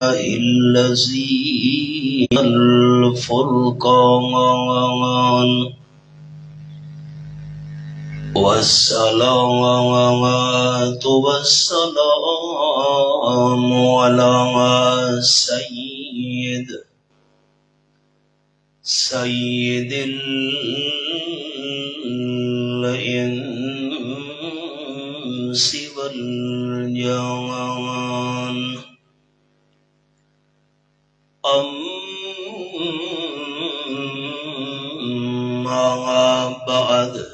الذي الفرقان والصلاة والسلام على سيد الإنس والجان أما بعد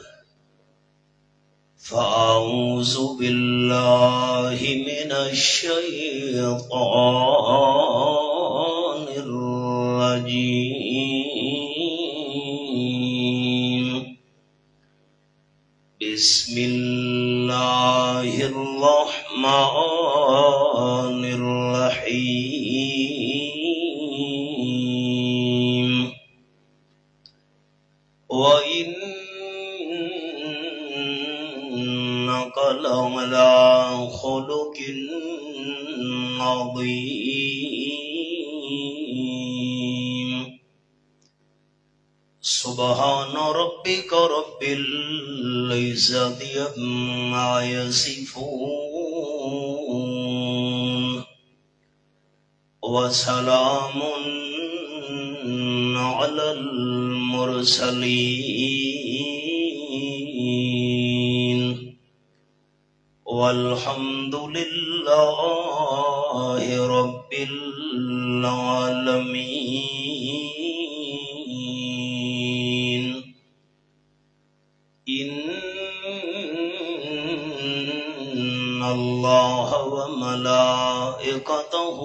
فأعوذ بالله من الشيطان الرجيم بسم الله الرحمن الرحيم وإنك لعلى خلق عظيم سبحان ربك رب العزة عما يصفون وسلام على المرسلين والحمد لله رب العالمين إن الله وملائكته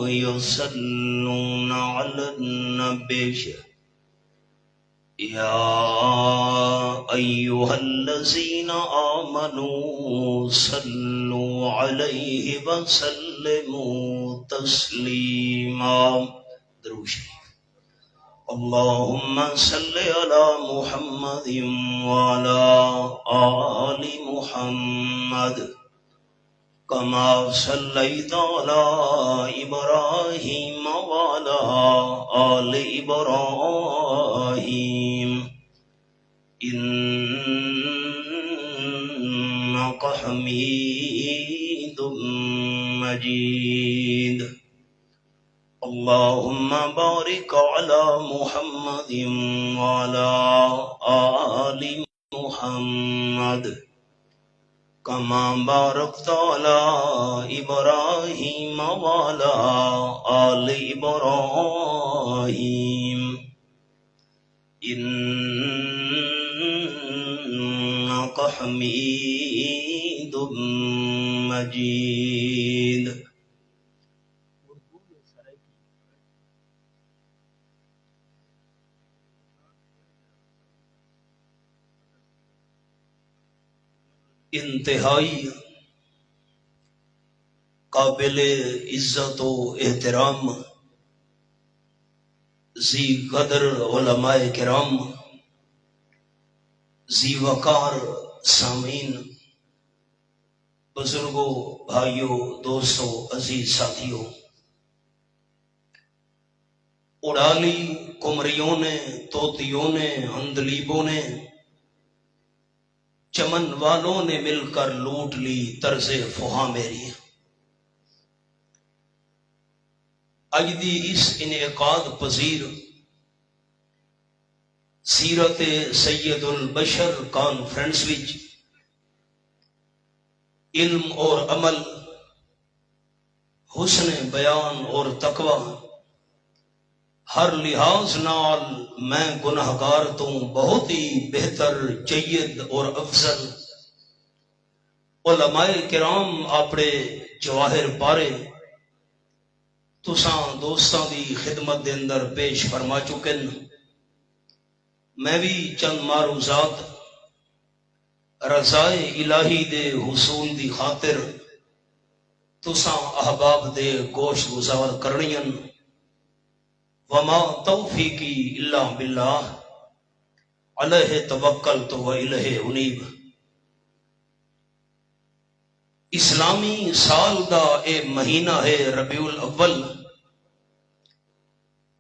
يصلون على النبي يا أيها الذين آمنوا صلوا عليه وسلموا تسليما دروش اللهم صل على محمد وعلى آل محمد كما صليت على إبراهيم وعلى آل إبراهيم إنك حميد مجيد اللهم بارك على محمد وعلى آل محمد كما باركت على إبراهيم وعلى آل إبراهيم إنك حميد مجيد انتہائی قابل عزت و احترام ذی قدر علماء کرام ذی وقار سامعین بزرگوں بھائیوں دوستوں عزیز ساتھیوں اڑا لی کمریوں نے طوطیوں نے عندلیبوں نے چمن والوں نے مل کر لوٹ لی طرز فہاں میری اج دی اس انعقاد پذیر سیرت سید البشر کانفرنس وچ علم اور عمل حسن بیان اور تقوی ہر لحاظ نال میں گناہگار تو بہت ہی بہتر جید اور افضل علماء کرام اپنے جواہر پارے تساں دوستاں دی خدمت دے اندر پیش فرما چکے میں بھی چند معروضات رضائے الہی دے حصول دی خاطر تساں احباب دے گوش گزار کرنیاں وما توفیقی الا باللہ علیہ توکلت و الیہ انیب اسلامی سال دا اے مہینہ ہے ربیع الاول،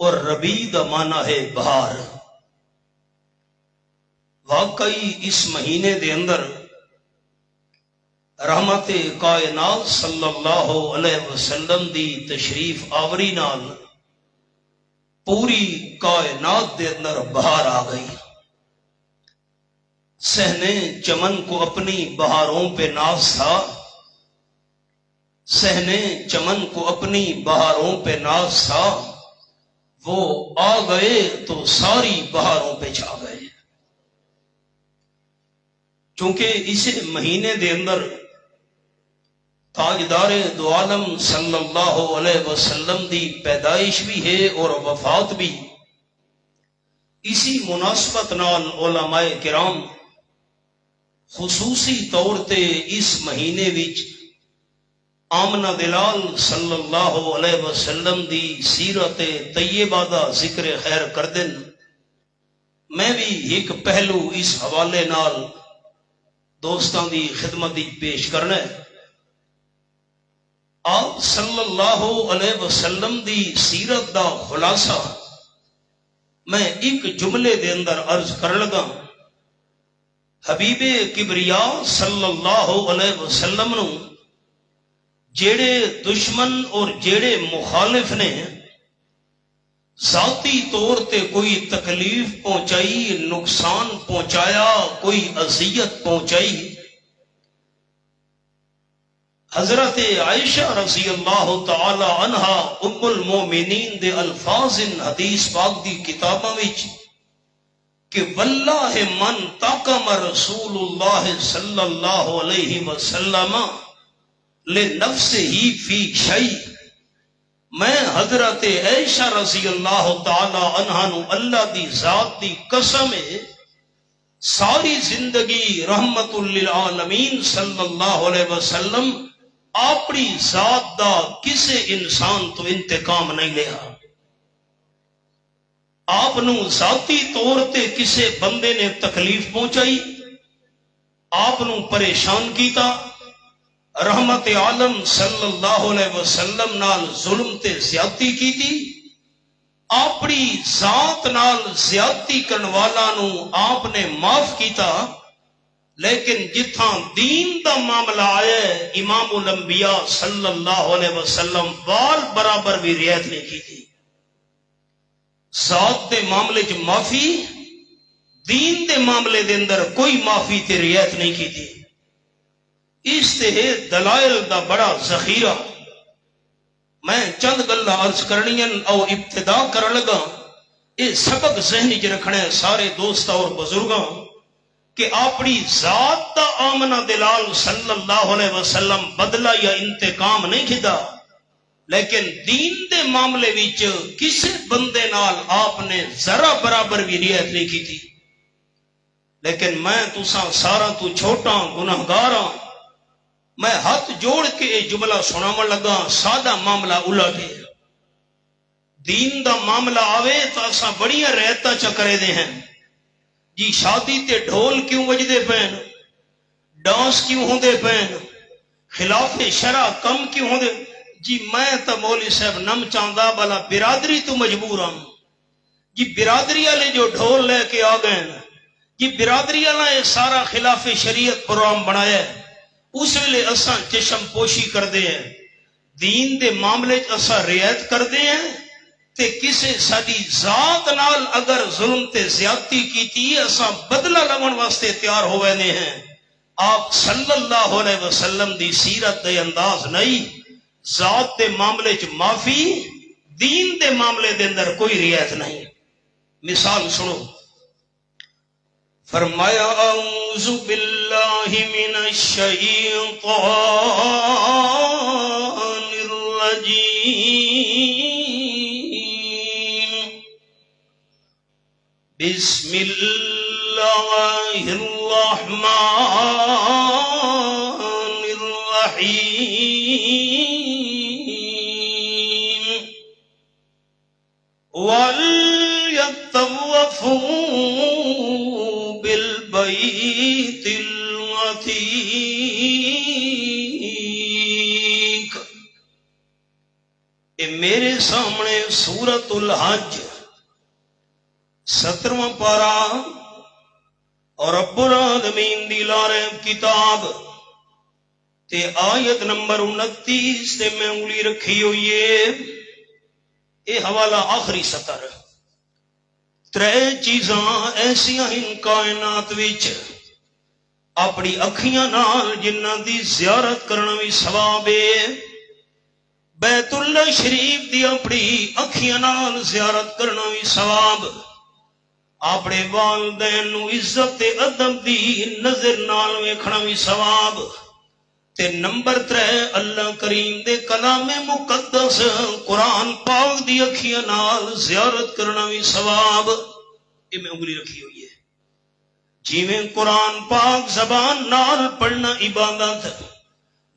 اور ربیع دا معنی ہے بہار۔ واقعی اس مہینے دے اندر رحمت کائنات صلی اللہ علیہ وسلم دی تشریف آوری نال پوری کائنات دے اندر بہار آ گئی۔ صحنے چمن کو اپنی بہاروں پہ ناز تھا، صحنے چمن کو اپنی بہاروں پہ ناز تھا، وہ آ گئے تو ساری بہاروں پہ چھا گئے۔ چونکہ اسے مہینے دے اندر تاجدار دو عالم صلی اللہ علیہ وسلم دی پیدائش بھی ہے اور وفات بھی۔ اسی مناسبت نال علماء کرام خصوصی طور تے اس مہینے وچ آمنہ دلال صلی اللہ علیہ وسلم دی سیرت طیبہ دا ذکر خیر کر دن۔ میں بھی ایک پہلو اس حوالے نال دوستان دی خدمت دی پیش کرنا ہے۔ آپ صلی اللہ علیہ وسلم دی سیرت دا خلاصہ میں ایک جملے دے اندر عرض کر لگا۔ حبیب کبریا صلی اللہ علیہ وسلم نو جیڑے دشمن اور جیڑے مخالف نے ذاتی طور تے کوئی تکلیف پہنچائی، نقصان پہنچایا، کوئی اذیت پہنچائی، حضرت عائشہ رضی اللہ تعالی عنہا ام المومنین دے الفاظ ان حدیث پاک دی کتاباں وچ کہ واللہ من تاکم رسول اللہ صلی اللہ علیہ وسلم لنفسہ فی شیء، میں حضرت عائشہ رضی اللہ تعالی عنہا نو اللہ دی ذات دی قسم ہے ساری زندگی رحمت للعالمین صلی اللہ علیہ وسلم اپنی ذات دا کسے انسان تو انتقام نہیں لیا۔ آپ نو ذاتی طور تے کسے بندے نے تکلیف پہنچائی، آپ نو پریشان کیتا، رحمت عالم صلی اللہ علیہ وسلم نال ظلم تے زیادتی کی تھی، اپنی ذات نال زیادتی کرن والا نو آپ نے معاف کیتا، لیکن جتھاں دین دا معاملہ آیا امام الانبیاء صلی اللہ علیہ وسلم بال برابر بھی رعایت نہیں کی تھی۔ ذات دے معاملے چ معافی، دین دے معاملے دے اندر کوئی معافی تے رعایت نہیں کی تھی۔ اس تے دلائل دا بڑا ذخیرہ، میں چند گلاں عرض کرنیاں او ابتدا کر لگا۔ یہ سبق ذہنی چ رکھنا ہے سارے دوست اور بزرگاں کہ اپنی ذات دا آمنہ دلال صلی اللہ علیہ وسلم بدلہ یا انتقام نہیں کھدا، لیکن دین دے معاملے وچ کسے بندے نال آپ نے ذرا برابر بھی رعایت نہیں کی تھی۔ لیکن میں تساں سارا تو چھوٹا گناہگاراں، میں ہاتھ جوڑ کے یہ جملہ سناون لگا، سادہ معاملہ الٹ ہے۔ دین دا معاملہ آوے تو اساں بڑیاں رعایتاں چکرے دے ہیں جی، شادی تے ڈھول کیوں وجدے پین، ڈانس کیوں ہوندے پین، خلاف شرع کم کیوں ہوندے جی۔ میں تا مولوی صاحب نم چاندہ بلا برادری تو مجبور ہوں جی، برادری والے جو ڈھول لے کے آ گئے جی، برادری والا یہ سارا خلاف شریعت پروگرام بنایا ہے، اس ویلے اساں چشم پوشی کر دے ہیں، دین دے معاملے اساں رعایت کر دے ہیں، تے کسے ساری ذات نال اگر ظلم تے زیادتی کیتی اساں بدلہ لون واسطے تیار ہوئے نے ہیں۔ آپ صلی اللہ علیہ وسلم دی سیرت دے انداز نہیں، ذات دے معاملے چ معافی، دین دے معاملے دے اندر کوئی رعایت نہیں۔ مثال سنو، فرمایا اعوذ باللہ من الشیطان الرجیم، بسم اللہ الرحمن الرحیم، وَلْيَطَّوَّفُوا بِالْبَيْتِ الْعَتِيقِ اے میرے سامنے سورۃ الحج 17واں پارا اور رب العالمین دی لاریب کتاب تے آیت نمبر 29 تے میں انگلی رکھی ہوئی ہے. اے حوالہ آخری سطر. ترے چیزاں ایسیاں ہن کائنات وچ اپنی اکھیاں نال جنہاں دی زیارت کرنا بھی ثواب ہے. بیت اللہ شریف دی اپنی اکھیاں نال زیارت کرنا بھی ثواب. اپنے والدین نو عزت ادب دی نظر نال ویکھنا بھی ثواب. تے نمبر 3 اللہ کریم دے کلام مقدس قرآن پاک دی اکھیاں نال زیارت کرنا بھی ثواب. یہ میں انگلی رکھی ہوئی ہے. جیویں قرآن پاک زبان نال پڑھنا عبادت،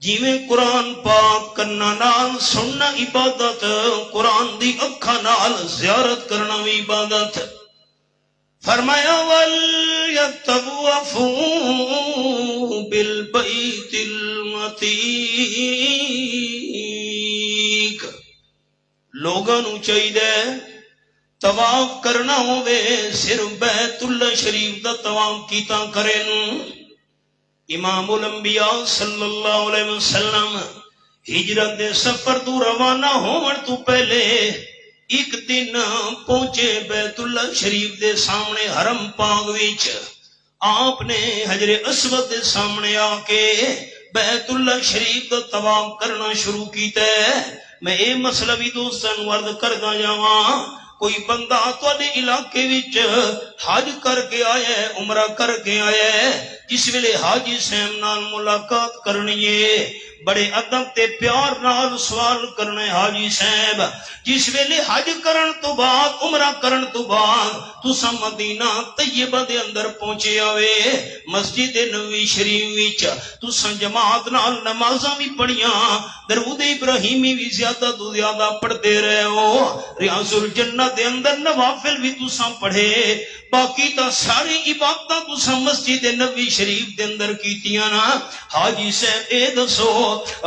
جیویں قرآن پاک کنا نال سننا عبادت، قرآن دی اکھاں نال زیارت کرنا بھی عبادت. فرمایا وَلْيَطَّوَّفُوا بِالْبَيْتِ الْعَتِيقِ. لوگاں نو چاہیے طواف کرنا ہوئے صرف بیت اللہ شریف دا طواف کیتا کرن. امام الانبیاء صلی اللہ علیہ وسلم ہجرت دے سفر تو روانہ ہون تو پہلے ایک دن پہنچے بیت اللہ شریف دے سامنے حرم پاک وچ. آپ نے حجر اسود دے سامنے آ کے بیت اللہ شریف دا طواف کرنا شروع کیتا ہے. میں اے مسئلہ بھی دوستاں نوں عرض کردا جاواں. کوئی بندہ تواڈے علاقے وچ حج کر کے آیا ہے، عمرہ کر کے آیا ہے، جس ویلے حاجی صاحب نال ملاقات کرنی ہے بڑے ادب تے پیار نال سوال کرنا ہے. حاجی صاحب جس ویلے حج کرن تو بعد عمرہ کرن تو بعد تساں مدینہ طیبہ دے اندر پہنچے آوے، مسجد نبوی شریف وچ تساں جماعت نال نمازاں بھی پڑھیاں، درود ابراہیمی بھی زیادہ تو زیادہ پڑھتے رہے ہو، ریاض الجنہ دے اندر نوافل بھی تساں پڑھے، باقی تا ساری عبادتاں تساں مسجد نبوی شریف دے اندر کیتیاں نا. حاجی صاحب اے دسو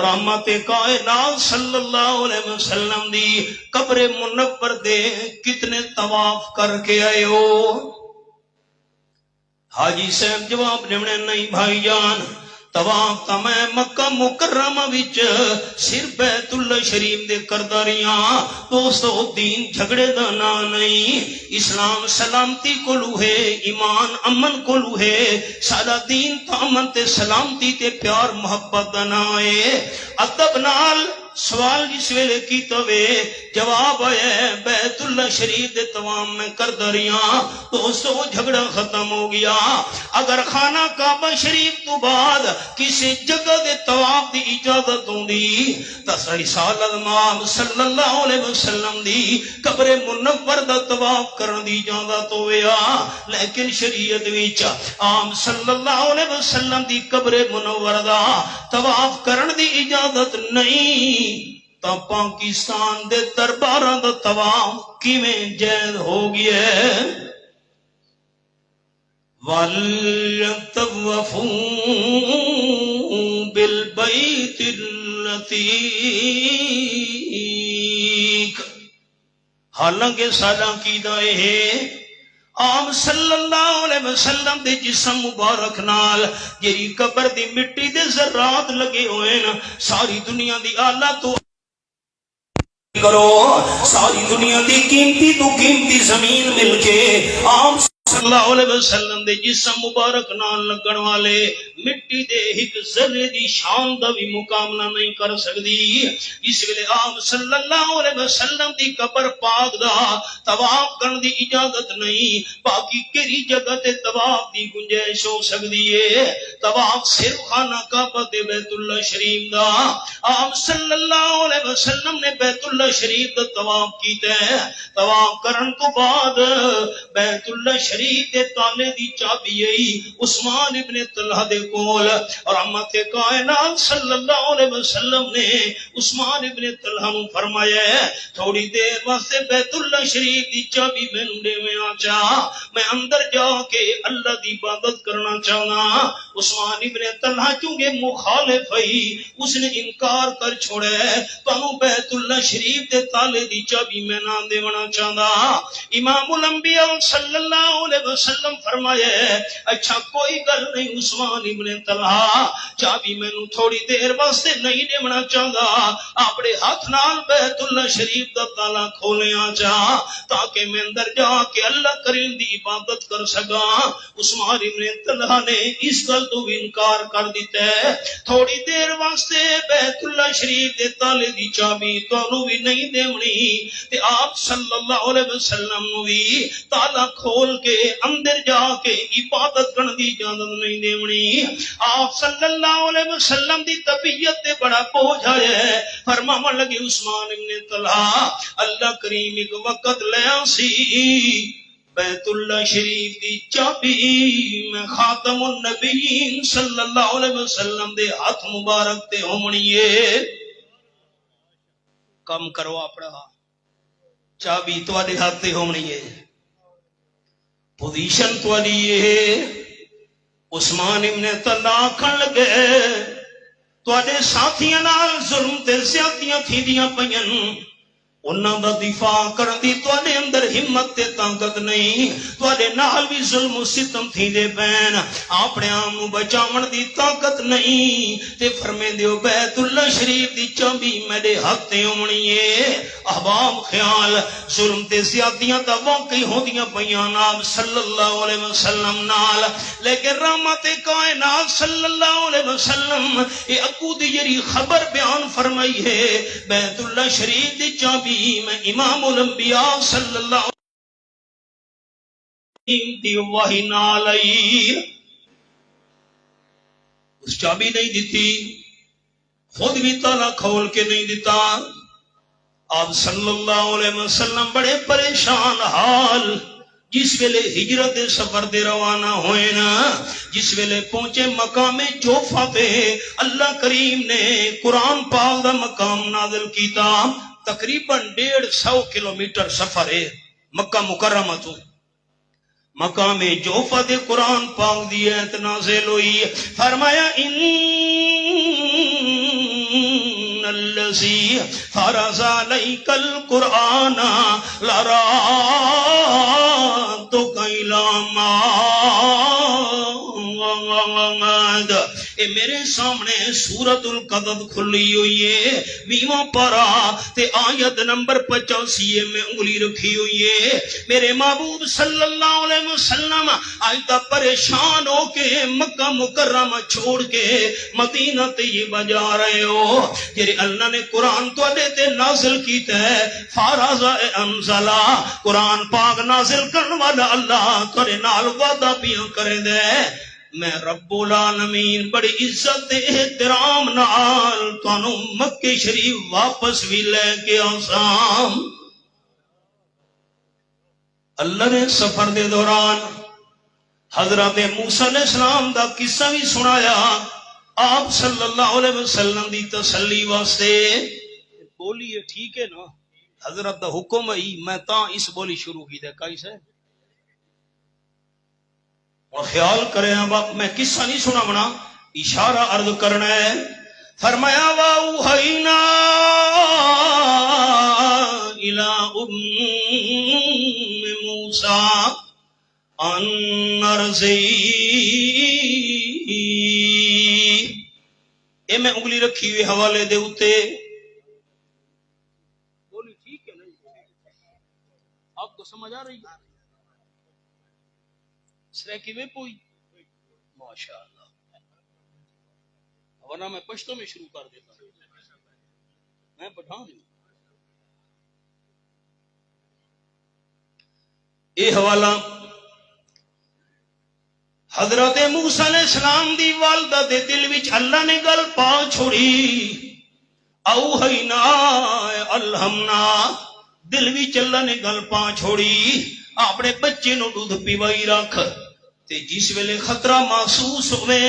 رحمت کائنات صلی اللہ علیہ وسلم دی قبر منور دے کتنے طواف کر کے آئے ہو؟ حاجی صاحب جواب دینے نہیں بھائی جان، طواف تا میں مکہ مکرمہ وچ صرف بیت اللہ شریف دے کردا رہیاں. دوستو دین جھگڑے دا نا نہیں، اسلام سلامتی کولو ہے، ایمان امن کولو ہے. سارا دین تا امن تے سلامتی تے پیار محبت دا نا ہے. ادب نال سوال جس ویلے کیتا وے جواب آیا بیت اللہ شریف دے طواف میں کردا رہیاں. دوستو جھگڑا ختم ہو گیا. اگر خانہ کعبہ شریف تو بعد کسی جگہ دے طواف دی اجازت ہوندی تاں رسالت امام صلی اللہ علیہ وسلم دی قبر منور دا طواف کرن دی اجازت ہویا، لیکن شریعت وچ عام صلی اللہ علیہ وسلم دی قبر منور دا طواف کرن دی اجازت نہیں. تا پاکستان دے درباراں دا طواف کیویں جائز ہو گیا ہے؟ وَلْيَطَّوَّفُوا بِالْبَيْتِ الْعَتِيقِ. حالانکہ سارا کیدا ہے عام صلی اللہ علیہ وسلم دے جسم مبارک نال جیری قبر دی مٹی دے ذرات لگے ہوئے نا، ساری دنیا دی آلہ تو کرو، ساری دنیا دی قیمتی تو قیمتی زمین مل کے عام صلی اللہ علیہ وسلم دے جسم مبارک نال لگن والے مٹی دے ایک ذرے دی شان دا بھی مقابلہ نہیں کر سکتی. اس ویلے آپ صلی اللہ علیہ وسلم دی قبر پاک دا طواف کرن دی اجازت نہیں. باقی کیڑی جگہ تے طواف دی گنجائش ہو سکتی ہے؟ طواف صرف خانہ کعبہ تے بیت اللہ شریف دا. آپ صلی اللہ علیہ وسلم نے بیت اللہ شریف دا طواف کیتا ہے. طواف کرن تو بعد بیت اللہ شریف شریف دے تالے دی چابی آئی عثمان ابن طلحہ دے کول، اور رحمت کائنات صلی اللہ علیہ وسلم نے عثمان ابن طلحہ نو فرمایا ہے تھوڑی دیر واسطے بیت اللہ شریف دی چابی مینوں دیویں آ جا، میں اندر جا کے اللہ دی عبادت کرنا چاہنا۔ عثمان ابن طلحہ چونکہ مخالف ہے، اس نے انکار کر چھوڑے، تانوں بیت اللہ شریف دے تالے دی چابی میں نہ دیونا چاہندا۔ امام الانبیاء صلی اللہ علیہ وسلم فرمایا اچھا کوئی گل نہیں عثمان ابن طلحہ، چابی مینوں تھوڑی دیر واسطے نہیں دیونا چاہندا، اپنے ہاتھ نال بیت اللہ شریف دا تالا کھولیا جا تاکہ میں اندر جا کے اللہ کریم دی عبادت کر سکاں۔ عثمان ابن طلحہ نے اس گل تو انکار کر دیتا ہے، تھوڑی دیر واسطے بیت اللہ شریف دے تالے دی چابی تانوں بھی نہیں دیونی، تے آپ صلی اللہ علیہ وسلم نو بھی تالا کھول کے اندر جا کے عبادت کرن دی اجازت نہیں دیونی۔ آپ صلی اللہ علیہ وسلم دی طبیعت تے بڑا بوجھ آیا ہے، فرماون لگے عثمان ابن طلحہ اللہ کریم ایک وقت لیا سی بیت اللہ شریف دی چابی میں خاتم النبیین صلی اللہ علیہ وسلم دے ہاتھ مبارک تے ہونی ہے۔ کم کرو اپنا، چابی تواڈے ہاتھ تے ہونی ہے، پوزیشن تواڈی ہے۔ عثمان ابن طلحہ آکھن لگے تواڈے ساتھیاں نال ظلم تے زیادتیاں تھیندیاں پیاں، انہاں دا دفاع کرن دی تواڈے اندر ہمت تے طاقت نہیں، تواڈے نال بھی ظلم و ستم تھیندے پین، اپنے آپ نوں بچاون دی طاقت نہیں، تے فرمیندے ہو بیت اللہ شریف دی چابی میرے ہاتھ تے ہونی ہے۔ احباب خیال ظلم تے زیادتیاں تا واقعی ہوندیاں پیاں آپ صلی اللہ علیہ وسلم نال، لیکن رحمت کائنات صلی اللہ علیہ وسلم اے اگوں دی جڑی خبر بیان فرمائی ہے بیت اللہ شریف دی چابی میں امام الانبیاء صلی اللہ علیہ وحی نال آئی، اس چابی نہیں دیتی، خود بھی تالا کھول کے نہیں دیتا۔ آپ صلی اللہ علیہ وسلم بڑے پریشان حال، جس ویلے ہجرت سفر دے روانہ ہوئے نا، جس ویلے پہنچے مقام جوفا پہ، اللہ کریم نے قرآن پاک دا مقام نازل کیتا۔ تقریباً 150 کلومیٹر سفر ہے مکہ مکرمہ تو، مقام جوفا دے قرآن پاک دی ایت نازل ہوئی، فرمایا ان الذی فرض علیک القرآن لرادک الی معاد۔ اے میرے سامنے سورۃ القدر کھلی ہوئی ہے، 20واں پارہ تے آیت نمبر 85 میں انگلی رکھی ہوئی ہے۔ میرے محبوب صلی اللہ علیہ وسلم آج تک پریشان ہو کے مکہ مکرمہ چھوڑ کے مدینہ طیبہ جا رہے ہو، جی اللہ نے قرآن تواڈے تے نازل کیتا ہے، فارض انزلا، قرآن پاک نازل کرن والا اللہ تواڈے نال وعدہ پیاں کرے دے، میں رب العالمین بڑی عزت احترام نال تانوں مکہ شریف واپس بھی لے کے آسام۔ اللہ نے سفر دے دوران حضرت موسیٰ علیہ السلام دا قصہ بھی سنایا، آپ صلی اللہ علیہ وسلم دی تسلی واسطے۔ بولی ہے ٹھیک ہے نا، حضرت دا حکم ہے، میں تاں اس بولی شروع کی دے کیسے، اور خیال کریں اب میں قصہ نہیں سنا بنا، اشارہ عرض کرنا ہے۔ فرمایا وَأَوْحَيْنَا إِلَىٰ أُمِّ مُوسَىٰ أَنْ أَرْضِعِيهِ، اے میں انگلی رکھی ہوئی حوالے دے اتے، بولی ٹھیک ہے نہیں، آپ کو سمجھ آ رہی ہے؟ سریکی میں پوئی ماشاءاللہ، ورنہ میں پشتوں میں شروع کر دیتا ہوں، میں پٹھان ہوں۔ اے حوالہ حضرت موسیٰ علیہ السلام دی والدہ دے دل وچ اللہ نے گل پا چھوڑی، اوہینا الہمنا، دل وچ اللہ نے گل پا چھوڑی، اپنے بچے نو دودھ پیوائی رکھ تے جس ویلے خطرہ محسوس ہوئے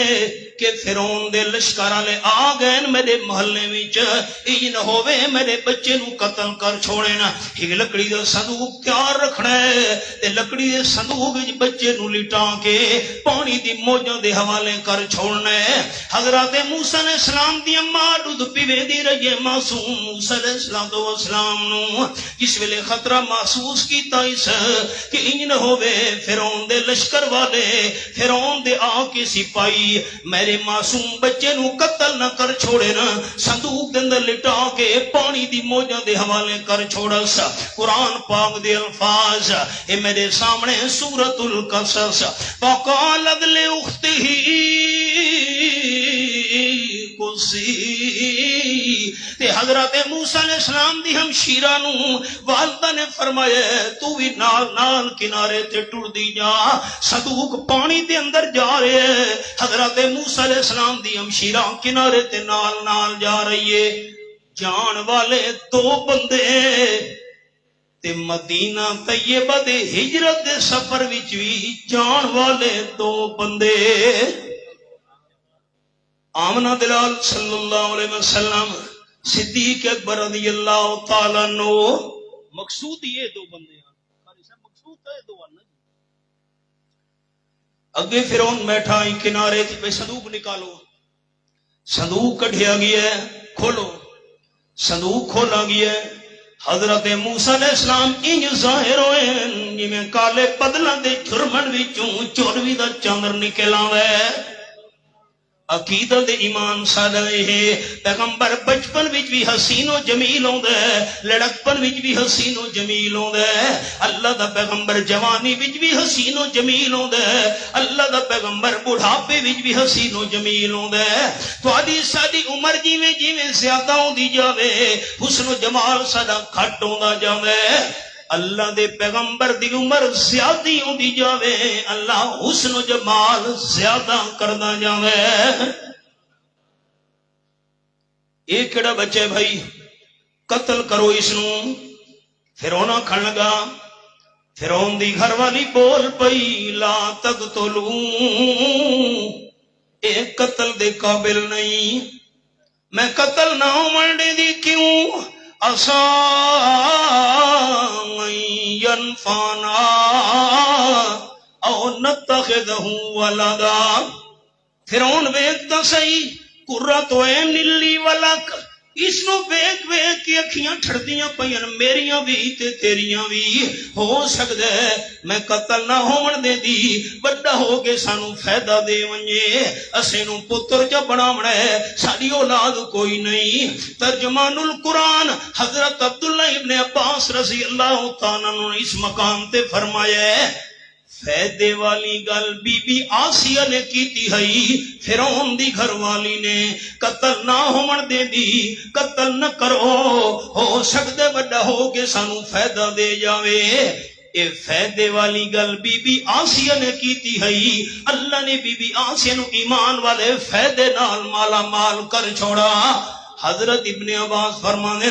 کہ فرعون دے لشکر والے آ گئے میرے محلے وچ اج نہ ہووے میرے بچے نو قتل کر چھوڑے نا ایک لکڑی دا صندوق تیار رکھنا ہے تے لکڑی دے صندوق وچ بچے نو لٹا کے پانی دی موجاں دے حوالے کر چھوڑنا ہے حضرت موسیٰ علیہ السلام دی اماں دودھ پیوے دی رہی معصوم موسیٰ علیہ السلام نو جس ویلے خطرہ محسوس کیتا اس کہ اج نہ ہووے فرعون دے لشکر والے فرعون دے آ کے سپاہی میرے معصوم بچے نو قتل نہ کر چھوڑے نا صندوق دے اندر لٹا کے پانی دی موجاں دے حوالے کر چھوڑا سا قرآن پاک دے الفاظ اے میرے سامنے سورۃ القصص فقالت لأختہ تے حضرت موسیٰ علیہ السلام دی ہمشیرہ نو والدہ نے فرمایا تو بھی نال نال کنارے تے ٹر دی جا صندوق پانی دے اندر جا رہے ہیں حضرت موسیٰ علیہ السلام دی ہمشیرہ کنارے تے نال نال جا رہی ہے جان والے دو بندے تے مدینہ طیبہ دے ہجرت دے سفر وچ وی جان والے دو بندے آمنہ دلال صلی اللہ علیہ وسلم صدیق اکبر رضی اللہ تعالیٰ عنہ مقصود یہ دو بندے ہیں مقصود ہے دو آنا اگے فرعون بیٹھا ہی کنارے تھی بے صندوق نکالو صندوق کڑھیا گیا ہے کھولو صندوق کھولا گیا ہے حضرت موسیٰ علیہ السلام انج ظاہر ہوئے جی میں کالے بدلہ دے جرمن وچوں چوروی دا چاندر نکلا ہے عقیدہ دے ایمان سادہ ہے پیغمبر بچپن وچ بھی حسین و جمیل ہوندا ہے لڑکپن وچ بھی حسین و جمیل ہوندا ہے اللہ دا پیغمبر جوانی وچ بھی حسین و جمیل ہوندا ہے اللہ دا پیغمبر بڑھاپے وچ بھی حسین و جمیل ہوندا ہے تہاڈی ساری عمر جویں جویں زیادہ ہوندی جاوے حسن و جمال ساڈا گھٹ ہوندا جاوے اللہ دے پیغمبر دی عمر زیادی ہوندی جاوے اللہ حسن و جمال زیادہ کردا جاوے ایک کڑا بچے بھائی قتل کرو اس نو فرعون آکھن لگا فرعون دی گھر والی بول پئی لا تقتلوا اے قتل دے قابل نہیں میں قتل نہ ہون دی کیوں عسى أن ينفعنا أو نتخذه ولدا فرعون ویکھدا سی قرۃ عین لی ولک اس نو ویکھ ویکھ کے اکھیاں ٹھڑدیاں پیاں میریاں بھی تے تیریاں بھی ہو سکدا ہے میں قتل نہ ہون دے دی بڑا ہو کے سانو فائدہ دے ونجے اسے نو پتر جا بناونا ہے ساری اولاد کوئی نہیں ترجمان القرآن حضرت عبداللہ ابن عباس رضی اللہ تعالیٰ عنہ اس مقام تے فرمایا ہے فیدے والی گل بی بی آسیہ نے کیتی ہے فرعون دی گھر والی نے قتل نہ ہون دے دی قتل نہ کرو ہو سکدے بڑا ہو کے سانو فائدہ دے جاوے اے فائدے والی گل بی بی آسیہ نے کیتی ہے اللہ نے بی بی آسیہ نو ایمان والے فائدے نال مالا مال کر چھوڑا حضرت ابن عباس فرمانے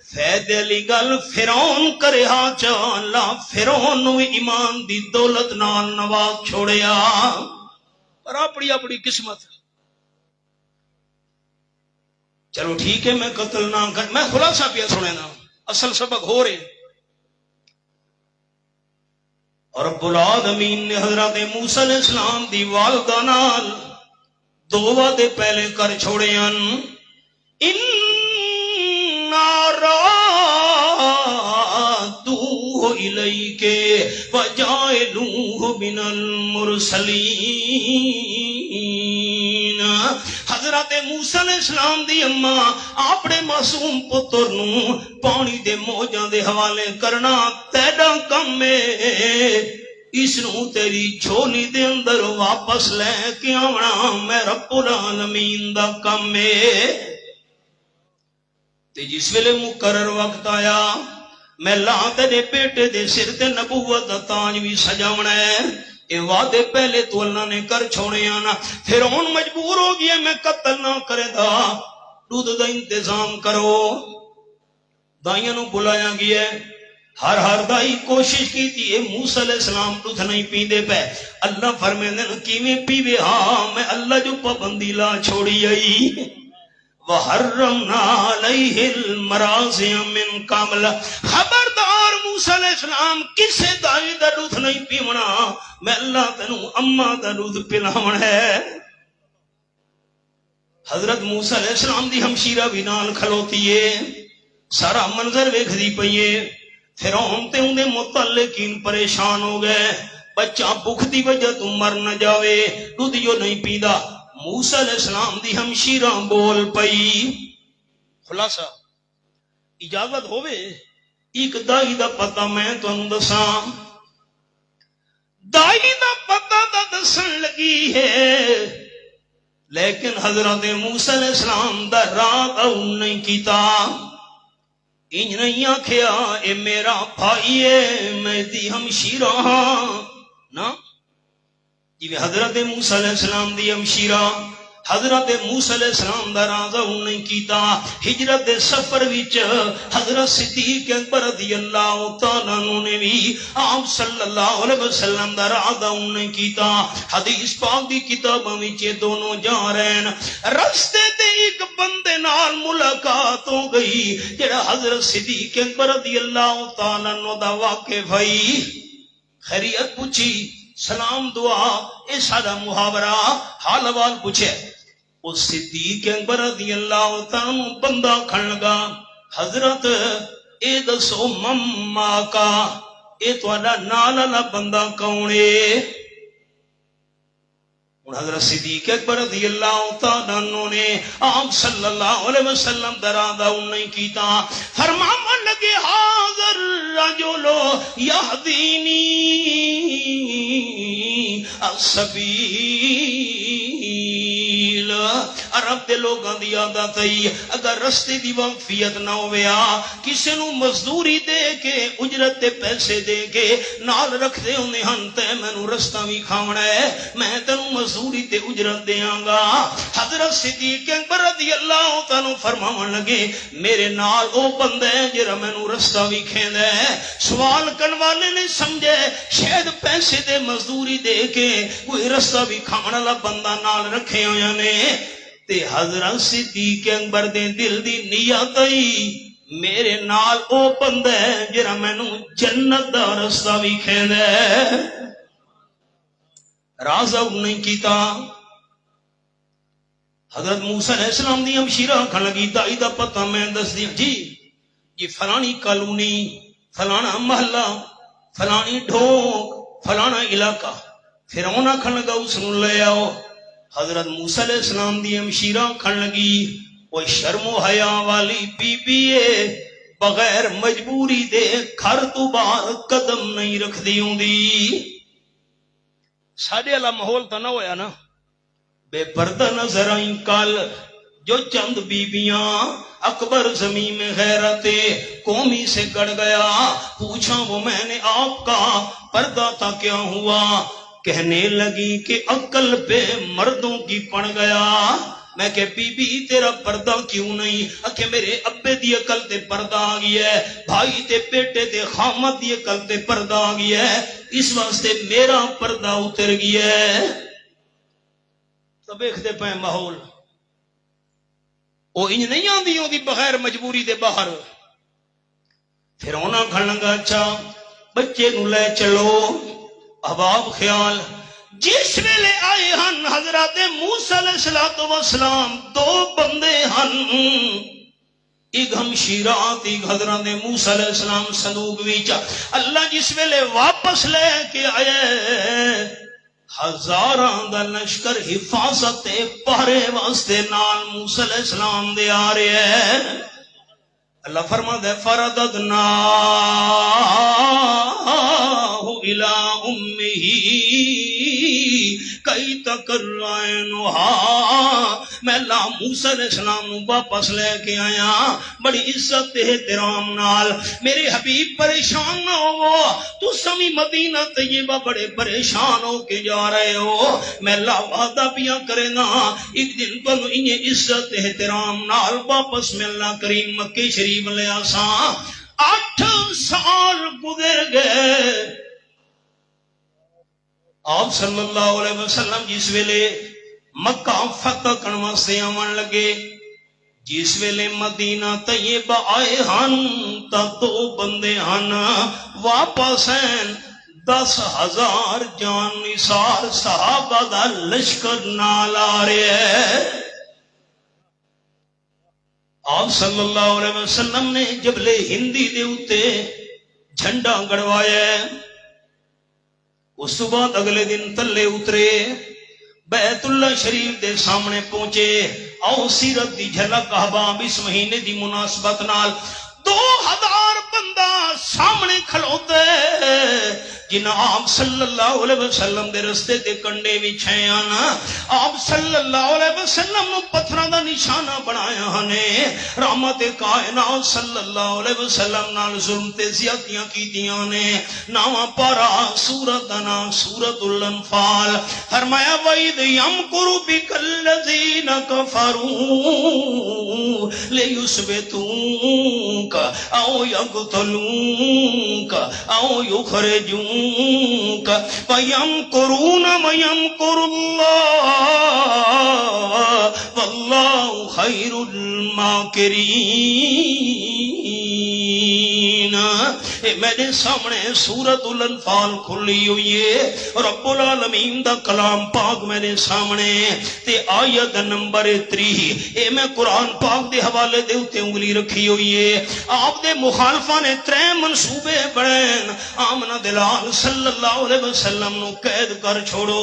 فیدے لی گل فرعون کرے ہاں اللہ فرعون نو ایمان دی دولت نال نواز چھوڑیا پر اپنی اپنی قسمت چلو ٹھیک ہے میں قتل نہ کر میں خلاصہ پیا سنے نا اصل سبق ہو رہے اور رب العالمین نے حضرت موسیٰ علیہ السلام دی والدہ نال دو وعدے پہلے کر چھوڑے ان رادوه إليك وجعلوه من المرسلين حضرت موسیٰ علیہ السلام دی اماں اپنے معصوم پتر نو پانی دے موجاں دے حوالے کرنا تیرا کم ہے اس نو تیری جھولی دے اندر واپس لے کے آونا میں رب العالمین دا کم ہے تے جس ویلے مقرر وقت آیا میں لا تیرے بیٹے دے سر تے نبوت دا تاج بھی سجاونا ہے اے وعدے پہلے تو اللہ نے کر چھوڑے آنا فرعون مجبور ہو گیا میں قتل نہ کرے دا دودھ دا انتظام کرو دائیاں نو بلایا گیا ہر دائی کوشش کی تھی اے موسیٰ علیہ السلام دودھ نہیں پیندے پہ اللہ فرمیندے کیویں پیوے ہاں میں اللہ جو پابندی لا چھوڑی آئی وَحَرَّمْنَا عَلَيْهِ الْمَرَاضِعَ مِنْ قَبْلَ خبردار موسیٰ علیہ السلام کسے دائی دا دودھ نہیں پیونا میں اللہ تنو اماں دا دودھ پلاون ہے حضرت موسیٰ علیہ السلام دی ہمشیرہ بھی نال کھلوتی ہے سارا منظر ویکھ دی پئیے فرعون تے اندے متعلقین پریشان ہو گئے بچہ بھوک دی وجہ تو مر نہ جاوے دودھ جو نہیں پیندا موسیٰ علیہ السلام دی ہمشیرہ بول پئی خلاصہ اجازت ہوئے ایک دائی دا پتہ میں تو انہوں دساں دائی دا پتہ دا دسن لگی ہے لیکن حضرت موسیٰ علیہ السلام دا رات اون نہیں کیتا انج نہیں آکھیا اے میرا بھائی ہے میں دی ہمشیرہ ہاں نا جی حضرت موسیٰ علیہ السلام دی ہمشیرہ حضرت موسیٰ علیہ السلام دا رازہ نہیں کیتا ہجرت سفر وچ حضرت صدیق اکبر رضی اللہ تعالیٰ نے بھی آپ صلی اللہ علیہ وسلم دا رازہ نہیں کیتا حدیث پاک دی کتاباں وچ دونوں جا رہے ہیں رستے تے ایک بندے نال ملاقات ہو گئی جڑا حضرت صدیق اکبر رضی اللہ تعالیٰ دا واقف ہے خیریت پوچھی سلام دعا اے سادہ محاورہ حال حوال پوچھے اس صدیق اکبر رضی اللہ تعالیٰ بندہ کھڑ لگا حضرت اے دسو مما کا اے تواڈا نال والا بندہ کون ہے حضرت صدیق اکبر رضی اللہ تعالیٰ نے آپ صلی اللہ علیہ وسلم درادہ نہیں کیتا فرمان لگے حاضر رجلو یہدینی السبیل عرب دے لوگاں دی عادت ہے اگر رستے دی وقفیت نہ ہویا کسے نو مزدوری دے کے اجرت تے پیسے دے کے نال رکھ دے ہوندے ہن تے مینوں رستہ وی کھاونا ہے میں تینوں مزدوری تے اجرت دیاں گا حضرت صدیق اکبر رضی اللہ تعالیٰ فرماون لگے میرے نال او بندہ ہے جڑا مینوں رستہ وی کھیندا ہے سوال کرن والے نے سمجھے شاید پیسے دے مزدوری دے کے کوئی رستہ بھی کھاون والا بندہ نال رکھے ہویا نے تے حضرت صدیق اکبر دے دل دی نیت ہی میرے نال او بندہ ہے جڑا مینوں جنت دا رستہ بھی کھیندا ہے رازہ نہیں کیتا حضرت موسیٰ علیہ السلام دی ہمشیرہ کھڑ لگی دائی دا پتہ میں دس دی جی فلانی کالونی فلانا محلہ فلانی ڈھوک فلانا علاقہ فرعون کھڑ لگا اس نو لے آؤ حضرت موسیٰ علیہ السلام دی ہمشیرہ کھڑ لگی وہ شرم و حیا والی بی بی بغیر مجبوری دے گھر تو باہر قدم نہیں رکھ دی ہوندی ساڈے والا ماحول تو نہ ہویا نا بے پردہ نظر آئیں کل جو چند بیبیاں اکبر زمین میں غیرت قومی سے گڑ گیا پوچھا وہ میں نے آپ کا پردہ تھا کیا ہوا کہنے لگی کہ عقل پہ مردوں کی پڑ گیا میں کہ بی بی تیرا پردہ کیوں نہیں کہ میرے ابے دی عقل تے پردہ آ گیا ہے بھائی تے بیٹے تے خامد دی عقل تے پردہ آ گیا ہے اس واسطے میرا پردہ اتر گیا ہے تو دیکھتے پہ ماحول وہ انج نہیں آندی ہوندی بغیر مجبوری دے باہر پھر ہونا کھڑن گا اچھا بچے نو لے چلو احباب خیال جس ویلے آئے ہن حضرت موسیٰ علیہ السلام دو بندے ہن ایک ہمشیرات ایک حضرت موسیٰ علیہ السلام صندوق ویچا اللہ جس ویلے واپس لے کے آئے ہزاراں دا لشکر حفاظت پہرے واسطے نال موسیٰ علیہ السلام دے آ رہے ہیں اللہ فرما دے فرددنا الى امہی کئی تکرائنہا میں اللہ موسیٰ علیہ السلام واپس لے کے آیا بڑی عزت احترام نال میرے حبیب پریشان نہ ہو تو سمی مدینہ طیبہ بڑے پریشان ہو کے جا رہے ہو میں اللہ وعدہ پیا کرے گا ایک دن تو انہیں عزت احترام نال واپس میں اللہ کریم مکہ شریف لے آساں 8 سال آپ صلی اللہ علیہ وسلم جس ویلے مکہ فتح کرن واسطے آون لگے، جس ویلے مدینہ طیبہ آئے ہن تا دو بندے ہن واپس ہیں، 10,000 جان نثار صحابہ دا لشکر نال آ رہے ہے۔ آپ صلی اللہ علیہ وسلم نے جبل ہندی دے اتے جھنڈا گڑوایا ہے، اس تو بعد اگلے دن تلے اترے، بیت اللہ شریف دے سامنے پہنچے۔ آؤ سیرت دی جھلک احباب اس مہینے دی مناسبت نال 2000 بندہ سامنے کھلوتے جنہ آپ صلی اللہ علیہ وسلم دے رستے دے کنڈے وچھے آنا، آپ صلی اللہ علیہ وسلم نو پتھراں دا نشانہ بنایا ہنے، رحمت کائنات صلی اللہ علیہ وسلم نال ظلم تے زیادتیاں کیتیاں نے۔ ناواں پارا سورت دا نام سورت الانفال، فرمایا وَإِذْ يَمْكُرُ بِكَ الَّذِينَ كَفَرُوا لِيُثْبِتُوكَ أَوْ يَقْتُلُوكَ أَوْ يُخْرِجُوكَ وَيَمْكُرُونَ وَيَمْكُرُ اللَّهُ وَاللَّهُ خَيْرُ الْمَاكِرِينَ۔ میرے سامنے سورت الانفال کھلی ہوئی ہے، رب العالمین دا کلام پاک میرے سامنے تے آیت نمبر 3، اے میں قرآن پاک دے حوالے دے اتے انگلی رکھی ہوئی ہے۔ آپ دے مخالفہ نے 3 منصوبے بڑھین، آمنہ دلال صلی اللہ علیہ وسلم نو قید کر چھوڑو،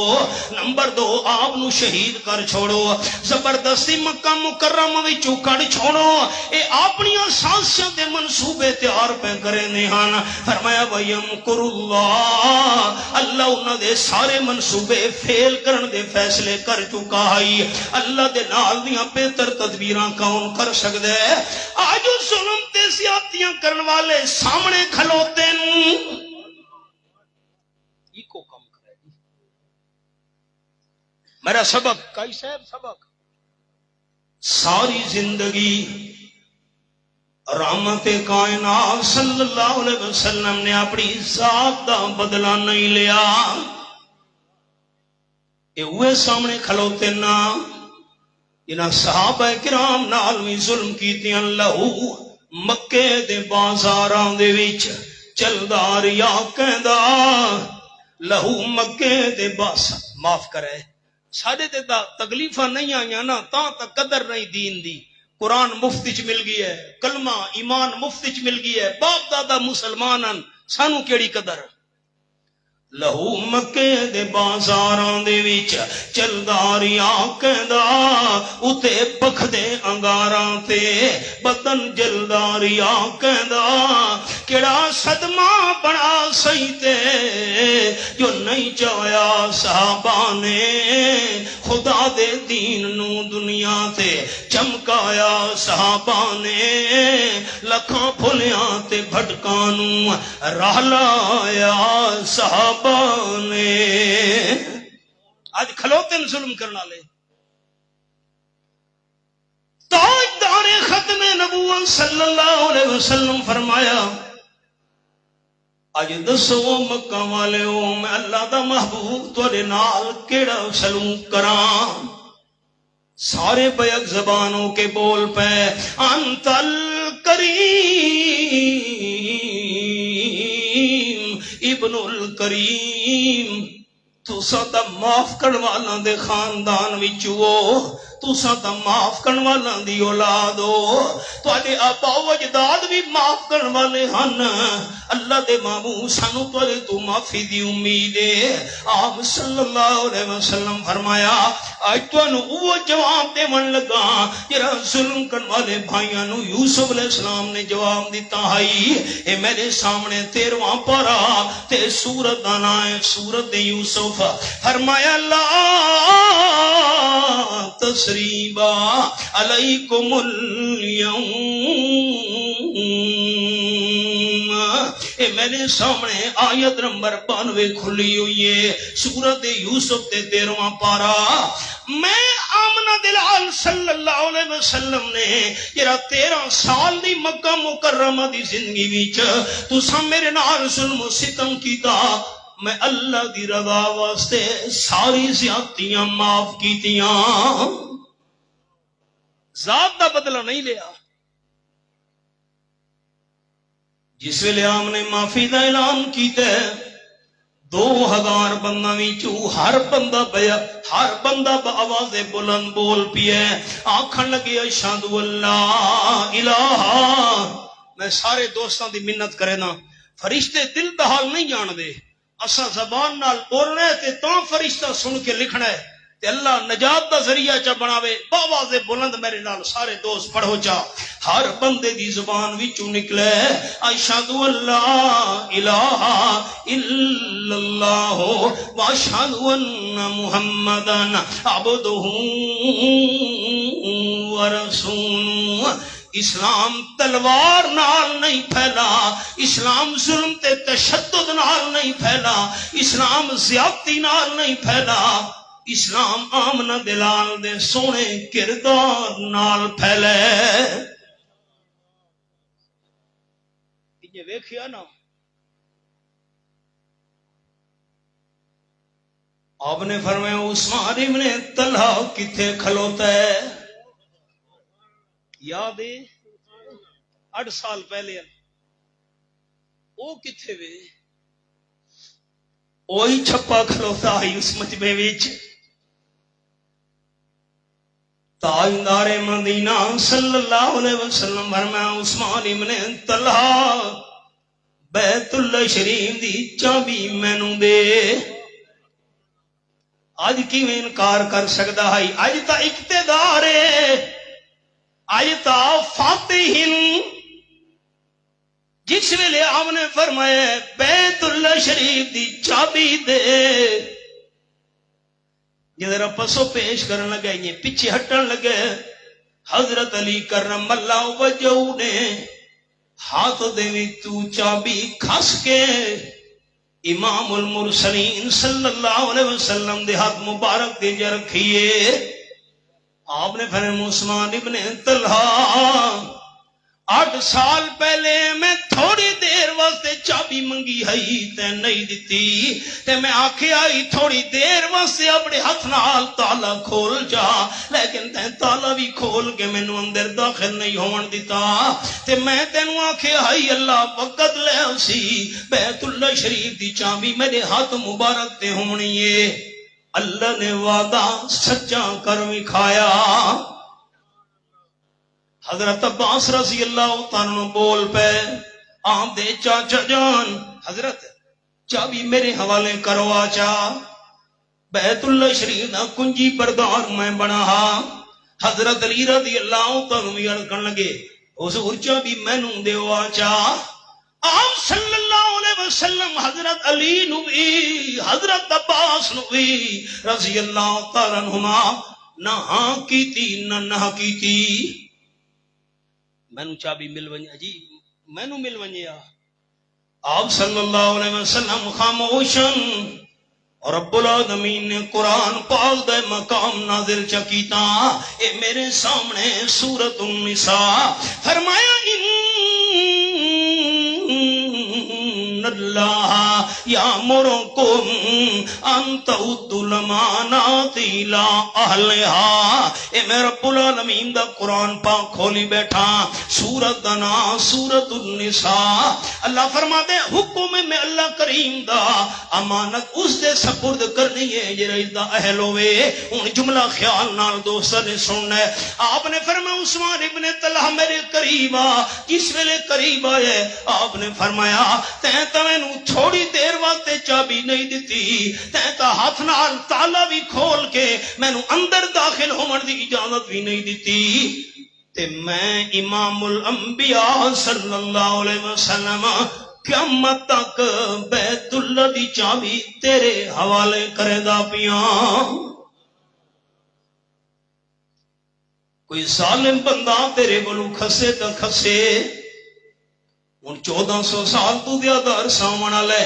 نمبر 2 آپ نو شہید کر چھوڑو، زبردستی مکہ مکرمہ وچوں کڈ چھوڑو، اے اپنی سازشاں دے منصوبے تیار پہ کرے نہان۔ فرمایا وَيَمْكُرُ اللَّهُ، اللہ انہاں دے سارے منصوبے فیل کرن دے فیصلے کر چکا ہے۔ اللہ دے نال دیاں بہتر تدبیراں کون کر سکدا ہے؟ آج ظلم تے زیادتیاں کرن والے سامنے کھلوتے ہیں، کو کم کرے گی۔ میرا سبق کئی صاحب سبق ساری زندگی رحمت کائنات صلی اللہ علیہ وسلم نے اپنی ذات دا بدلہ نہیں لیا، اے ہوئے سامنے کھلوتے نا جنہاں صحابہ کرام نال بھی ظلم کیتیاں، لہو مکے دے بازاراں دے وچ چلدا ریا کہندا، لہو مکے دے باس معاف کرے ساڑے تے تکلیفہ نہیں آئیاں نا تاں تک قدر نہیں دین دی۔ قرآن مفتی چ مل گئی ہے، کلمہ ایمان مفتی چ مل گئی ہے، باپ دادا مسلمانن سانو کیڑی قدر۔ لہو مکے دے بازاراں دے وچ چلدا ریا کہندا، اتے پکھدے انگاراں تے بدن جلدا ریا کہندا، کیڑا صدمہ بنا سہی تے جو نہیں چاہیا صحابہ نے، خدا دے دین نو دنیا تے چمکایا صحابہ نے، لکھاں پھلیاں تے بھٹکاں نو راہ لایا صحابہ نے۔ آج کھلوتے ہیں ظلم کرنا لے، تاجدار ختم نبوت صلی اللہ علیہ وسلم فرمایا اج دسو مکہ والے ہو میں اللہ دا محبوب تواڈے نال کیڑا سلوک کراں؟ سارے بیک زبانوں کے بول پے انت الکریم ابن الکریم، تساں تا معاف کرن والاں دے خاندان وچ ہو، تساں تا معاف کرن والاں دی اولاد ہو، تواڈے آبا و اجداد بھی معاف کرن والے ہن، اللہ دے محبوب سانو تواڈے تو معافی دی امید ہے۔ آپ صلی اللہ علیہ وسلم فرمایا اج تانوں او جواب دیون لگا جڑا ظلم کرن والے بھائیاں نو یوسف علیہ السلام نے جواب دیتا ہے۔ اے میرے سامنے 13واں پارہ تے سورت دا نام ہے سورت یوسف۔ فرمایا لا تسریبا علیکم اليوم، اے میرے سامنے آیت نمبر 92 کھلی ہوئی ہے سورت یوسف تے 13واں پارہ۔ میں آمنہ دلال صلی اللہ علیہ وسلم نے جرا 13 سال دی مکہ مکرمہ دی زندگی وچ تساں میرے نال ظلم و ستم کیتا، میں اللہ دی رضا واسطے ساری زیادتیاں معاف کیتیاں، ذات دا بدلہ نہیں لیا۔ جس ویلے آپ نے معافی دا اعلان کیتا ہے 2000 بندہ وچوں ہر بندہ بیا، ہر بندہ بآواز بلند بول پیا آکھن لگے اشہد اللہ الہ۔ میں سارے دوستاں دی منت کرے نا، فرشتے دل دا حال نہیں جان دے، اسا زبان نال بولنا ہے تے تو فرشتہ سن کے لکھنا ہے تے اللہ نجات دا ذریعہ چا بناوے۔ بآواز بلند میرے نال سارے دوست پڑھو چا، ہر بندے دی زبان وچوں نکلے اشہد اللہ الہ الا اللہ واشہد ان محمدن عبدہ ورسولہ۔ اسلام تلوار نال نہیں پھیلا، اسلام ظلم تے تشدد نال نہیں پھیلا، اسلام زیادتی نال نہیں پھیلا، اسلام آمنہ دلال دے سونے کردار نال پھیلے۔ یہ ویکھیا نا، آپ نے فرمایا عثمان ابن طلحہ کتھے کھلوتا ہے؟ یاد ہے 8 سال پہلے وہ کتھے وے؟ وہی چھپا کھلوتا ہے اس مجمع وچ۔ تاجدار مدینہ صلی اللہ علیہ وسلم فرمایا عثمان ابن طلحہ بیت اللہ شریف دی چابی مینوں دے۔ اج کیویں انکار کر سکدا ہے؟ اج تا اقتدار ہے، اج تا فاتحین۔ جس ویلے آپ نے فرمایا بیت اللہ شریف دی چابی دے، جدر پسو پیش کرن لگے یہ پیچھے ہٹن لگے، حضرت علی کرم اللہ وجہ نے ہاتھ دے تو چابی کھس کے امام المرسلین صلی اللہ علیہ وسلم دے ہاتھ مبارک دے جا رکھیے۔ آپ نے فرمایا عثمان ابن طلحہ 8 سال پہلے میں تھوڑی دیر واسطے چابی منگی ہئی تے نہیں دیتی، تے میں آکھے آئی تھوڑی دیر واسطے اپنے ہاتھ نال تالا کھول جا، لیکن تے تالا بھی کھول کے مینوں اندر داخل نہیں ہون دیتا، تے میں تینوں آکھے آئی اللہ وقت لے اسی بیت اللہ شریف دی چابی میرے ہاتھ مبارک تے ہونی ہے۔ اللہ نے وعدہ سچا کر وکھایا۔ حضرت عباس رضی اللہ تعالیٰ بول پہ آپ دے چاچا جان حضرت چابی میرے حوالے کرو آچا، بیت اللہ شریف دا کنجی بردار میں بنا۔ حضرت علی رضی اللہ تعالیٰ یڑکن لگے حضور چابی مینوں دیو آچا۔ آپ صلی اللہ علیہ وسلم حضرت علی نبی حضرت عباس نبی رضی اللہ تعالیٰ عنہما نہ ہاں کی تھی نہ کی تھی۔ مینوں چابی مل ونجے جی، مینوں مل ونجے آپ صلی اللہ علیہ وسلم خاموشن، اور رب العالمین نے قرآن پاک دے مقام نازل چکیتا۔ اے میرے سامنے سورۃ النساء فرمایا ان اللہ یامرکم ان تعدوا الامانات الی اہلھا۔ اے میں رب العالمین دا قرآن پاک کھولی بیٹھا، سورۃ دا نام سورۃ النساء۔ اللہ فرماتے حکم میں اللہ کریم دا امانت اس دے سپرد کرنی ہے جڑا اس دا اہل ہوئے۔ ان جملہ خیال نال دوستاں نے سننا ہے۔ آپ نے فرمایا عثمان ابن طلحہ میرے قریب آ۔ جس ویلے قریب آئے آپ نے فرمایا تیں تا مینوں تھوڑی دیر واسطے چابی نہیں دیتی، تیں تا ہاتھ نال تالا بھی کھول کے مینوں اندر داخل ہون دی اجازت بھی نہیں دیتی، تے میں امام الانبیاء صلی اللہ علیہ وسلم قیامت تک بیت اللہ دی چابی تیرے حوالے کرے دا پیاں۔ کوئی ظالم بندہ تیرے بلو کھسے تا کھسے، ان 1400 سال تو زیادہ عرصہ ہونا لے،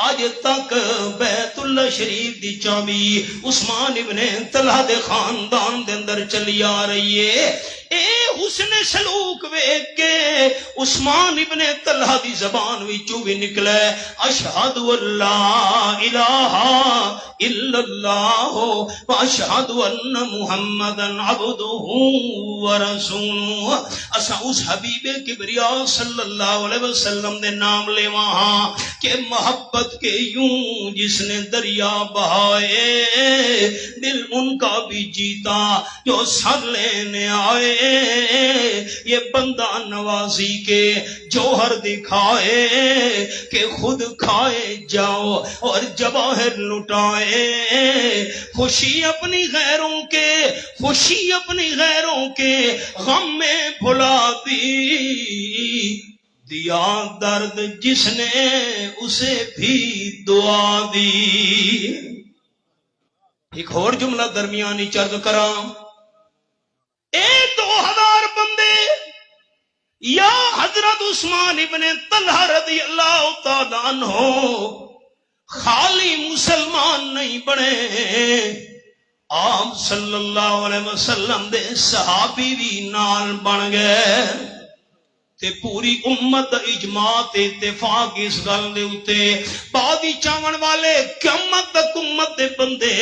آج تک بیت اللہ شریف دی چابی عثمان ابن طلحہ دے خاندان دے اندر چلی آ رہی ہے۔ اے حسن سلوک ویکھ کے عثمان ابن طلحہ دی زبان وچوں بھی نکلا اشہد اللہ الہ الا اللہ واشہد ان محمدن عبدہ ورسولہ اسا اس حبیب کبریا صلی اللہ علیہ وسلم دے نام لے وہاں کہ محبت کے یوں جس نے دریا بہائے دل ان کا بھی جیتا جو سر لینے آئے یہ بندہ نوازی کے جوہر دکھائے کہ خود کھائے جاؤ اور جواہر لٹائے خوشی اپنی غیروں کے خوشی اپنی غیروں کے غم میں بھلا دی دیا درد جس نے اسے بھی دعا دی. ایک اور جملہ درمیانی چرد کراں 2000 بندے یا حضرت عثمان ابن طلحہ رضی اللہ تعالیٰ عنہ خالی مسلمان نہیں بنے آپ صلی اللہ علیہ وسلم دے صحابی بھی نال بن گئے تے پوری امت اجماع تے اتفاق اس گل دے اوتے بادی چاون والے قیامت تک امت دے بندے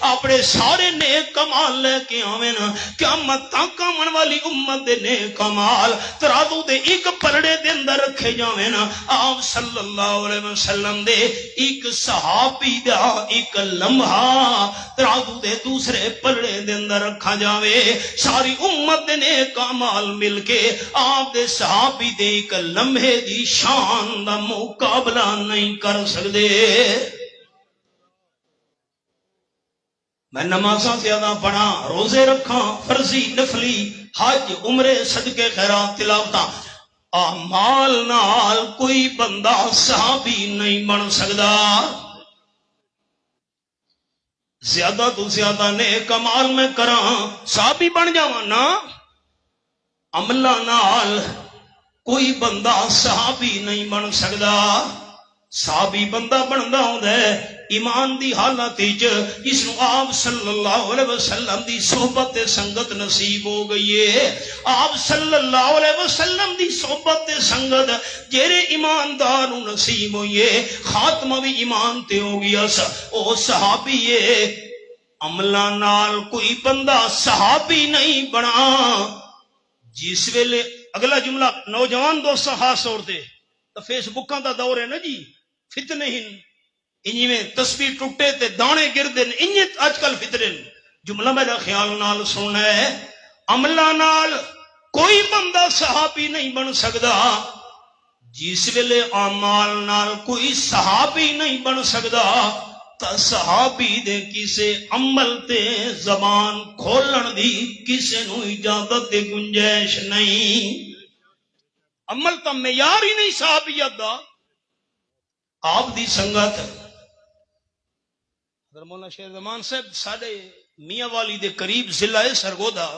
اپنے سارے نیک کمال لے کے آویں نا قیامت تک آون والی امت دے نیک کمال ترازو دے ایک پلڑے دے اندر رکھے جاویں نا آپ صلی اللہ علیہ وسلم دے ایک صحابی دا ایک لمحہ ترازو دے دوسرے پلڑے دے اندر رکھا جاوے ساری امت دے نیک کمال مل کے آپ دے صحابی بھی دے ایک لمحے دی شان دا مقابلہ نہیں کر سکتے. میں نمازاں زیادہ پڑھا روزے رکھاں فرضی نفلی حج عمرے صدقے خیرات تلاوتاں اعمال نال کوئی بندہ صحابی نہیں بن سکتا. زیادہ تو زیادہ نیک اعمال میں کراں صحابی بن جاواں نا عملہ نال کوئی بندہ صحابی نہیں بن سکتا. صحابی بندہ بندا ہوندا ہے ایمان دی حالت وچ جس نو آپ صلی اللہ علیہ وسلم دی صحبت سنگت نصیب ہو گئی ہے. آپ صلی اللہ علیہ وسلم دی صحبت سنگت جڑے ایماندار نو نصیب ہوئی ہے خاتمہ بھی ایمان تے ہو گیا او صحابی ہے. عملہ نال کوئی بندہ صحابی نہیں بنا. جس ویلے اگلا جملہ نوجوان دوستاں خاص طور تے تو فیس بکاں دا دور ہے نا جی فتنے ہن انہی میں تسبیح ٹوٹے تے دانے گردے انہی آج کل فتنے جملہ میرا خیال نال سننا ہے عملہ نال کوئی بندہ صحابی نہیں بن سکتا. جس ویلے اعمال نال کوئی صحابی نہیں بن سکتا تا صحابی دے کسے عمل تے زبان کھولن دی کسے نو اجازت دے گنجائش نہیں. عمل تا معیار ہی نہیں صحابیت دا. آپ دی سنگت حضرت مولانا شیر زمان صاحب ساڑے میاں والی دے قریب ضلع سرگودا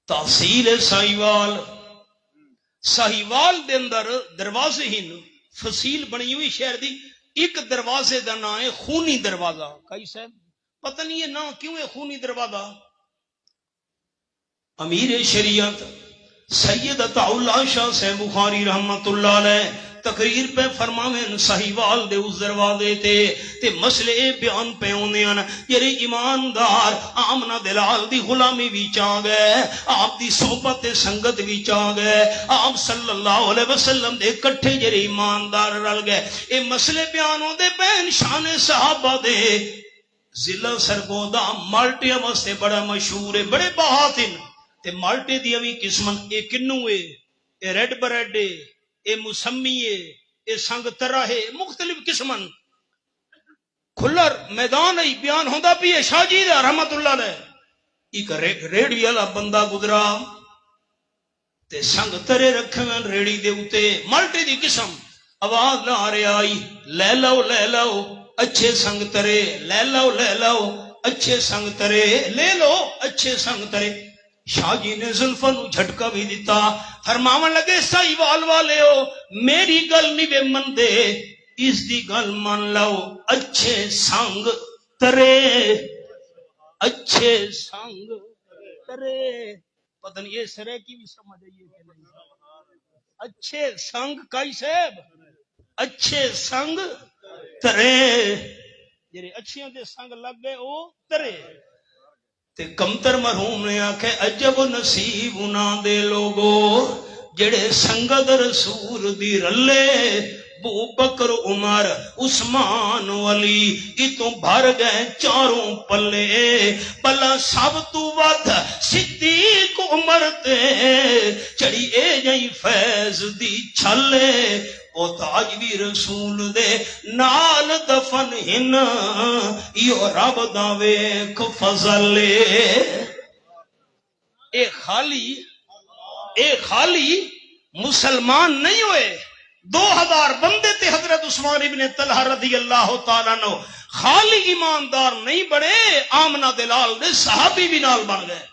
تحصیل ساہیوال دے اندر دروازے ہن فصیل بنی ہوئی شہر دی ایک دروازے دا نام ہے خونی دروازہ. کئی صاحب پتہ نہیں یہ نام کیوں ہے خونی دروازہ. امیر شریعت سید عطا اللہ شاہ صاحب بخاری رحمت اللہ علیہ تقریر پہ فرماویں ساہیوال دے اس دروازے تے مسئلے بیان پہ ہوندے ہیں یری ایماندار آمنہ دلال دی غلامی وچ آ گئے آپ دی صحبت سنگت وچ آ گئے آپ صلی اللہ علیہ وسلم دے کٹھے یری ایماندار رل گئے. اے مسئلے بیان ہوندے پہ شان صحابہ دے ضلع سرگودا مالٹیاں واسطے بڑا مشہور ہے بڑے بہاتن تے مالٹے دی اوی قسمن اے کنو ہے اے ریڈ بریڈ ہے اے مسمی ہے اے سنگ ترہ ہے مختلف قسمن کھلر میدان ہے بیان ہوندا بھی ہے شاہ جی دا رحمت اللہ علیہ ایک ریڑی والا بندہ گزرا تے سنگ ترے رکھے میں ریڑی دے اوتے مالٹے دی قسم آواز نہ آ رہی آئی لے لو اچھے سنگ ترے لے لو اچھے سنگ ترے لے لو اچھے سنگ ترے. شاہ جی نے زلفاں نو جھٹکا بھی دیتا فرماون لگے ساہیوال والے ہو میری گل نہیں بے من دے اس دی گل مان لو اچھے سنگ ترے اچھے سنگ ترے پتہ نہیں یہ سرے کی بھی سمجھ آئیے کہ نہیں. اچھے سنگ کئی صاحب اچھے سنگ ترے جڑے اچھیاں دے سنگ لگ گئے او ترے. تے کمتر مرحوم نے آکھے عجب نصیب انہاں دے لوگو جڑے سنگت رسول دی رلے ابو بکر عمر عثمان علی اتوں بھر گئے چاروں پلے پلا سب تو ود صدیق عمر تے چڑی اے جئی فیض دی چھلے او تاج بھی رسول دے نال دفن ہن ایو رب دا ویکھ فضل اے خالی مسلمان نہیں ہوئے 2000 بندے تے حضرت عثمان ابن طلحہ رضی اللہ تعالیٰ عنہ خالی ایماندار نہیں بڑے آمنہ دلال دے صحابی بھی نال بن گئے.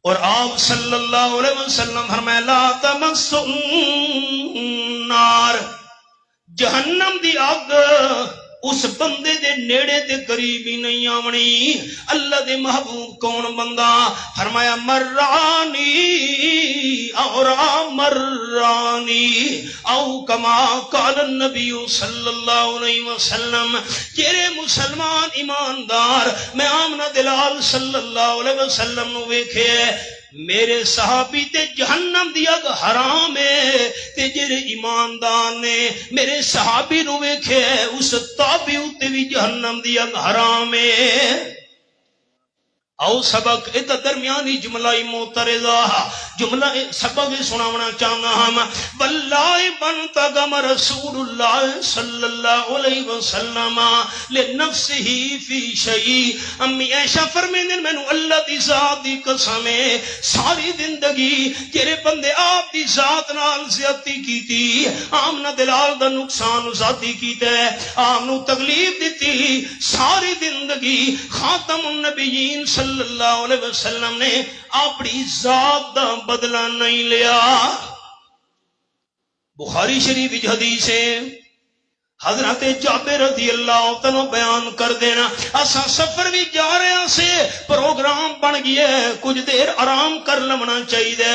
اور آپ صلی اللہ علیہ وسلم فرمائے لا تمسوا النار جہنم دی آگ اس بندے دے نیڑے دے قریب ہی نہیں آمنی. اللہ دے محبوب کون بندہ فرمایا مرانی اور مرانی او کما قال النبی صلی اللہ علیہ وسلم. جیرے مسلمان ایماندار میں آمنہ دلال صلی اللہ علیہ وسلم نو ویکھے میرے صحابی تے جہنم دی اگ حرام ہے تے جڑے ایماندار نے میرے صحابی نو ویکھے اس تابعی تے بھی جہنم دی اگ حرام ہے. او سبق ادھر درمیانی جملہ معترضہ جملہ سبق سناونا چاہنا ہم واللہ بنتگم رسول اللہ صلی اللہ علیہ وسلم لنفسہ فی شیئی. امی عائشہ فرمیندن میں نو اللہ دی ذات دی قسم ہے ساری زندگی جڑے بندے آپ دی ذات نال زیادتی کیتی آمنہ دلال دا نقصان ذاتی کیتا ہے آمنو تکلیف دیتی ساری زندگی خاتم النبیین صلی اللہ علیہ وسلم نے اپنی ذات دا بدلہ نہیں لیا. بخاری شریف حدیث ہے حضرت جابر رضی اللہ عنہ بیان کر دینا اسا سفر بھی جا رہے ہیں سے پروگرام بن گیا ہے کچھ دیر آرام کر لمنا چاہیے.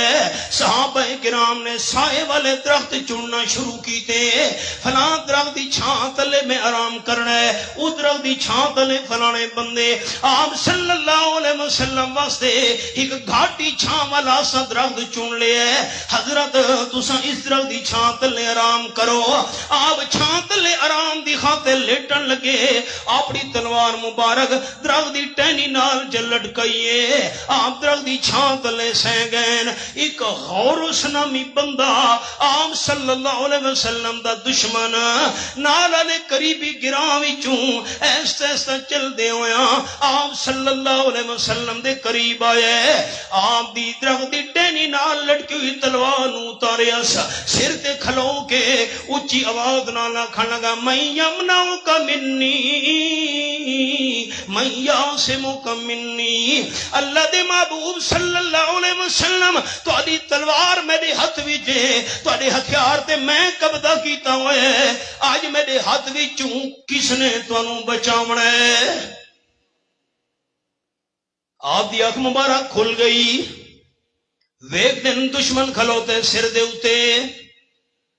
صحابہ کرام نے سائے والے درخت چننا شروع کیتے فلاں درخت دی چھاں تلے میں آرام کرنا ہے اس درخت دی چھاں تلے فلانے بندے آپ صلی اللہ علیہ وسلم واسطے ایک گھاٹی چھاں والا سا درخت چن لے حضرت تساں اس درخت دی چھاں تلے آرام کرو. آپ چھاں تلے آرام دی خاطر لیٹن لگے اپنی تلوار مبارک درخت دی ٹہنی نال جلٹ کئیے آپ درخت دی چھاں تلے سہ گئے. ایک غورس نامی بندہ آپ صلی اللہ علیہ وسلم دا دشمن نالا نے قریبی گراں وچوں ایسا ایسا چل دے ہویا آپ صلی اللہ علیہ وسلم دے قریب آئے آپ دی درخت دی ٹہنی نال لٹکی ہوئی تلوار نو اتاریا سر تے کھلو کے اونچی آواز نال آکھن لگا من یمنعک منی من یعصمک منی. اللہ دے محبوب صلی اللہ علیہ وسلم تہاڈی تلوار میرے ہاتھ وچ ہے تہاڈے ہتھیار تے میں قبضہ کیتا ہوئے اج میرے ہاتھ وچوں کس نے تانوں بچاونا ہے. آپ دی اکھ مبارک کھل گئی ویکھ دن دشمن کھلوتے سر دے اوتے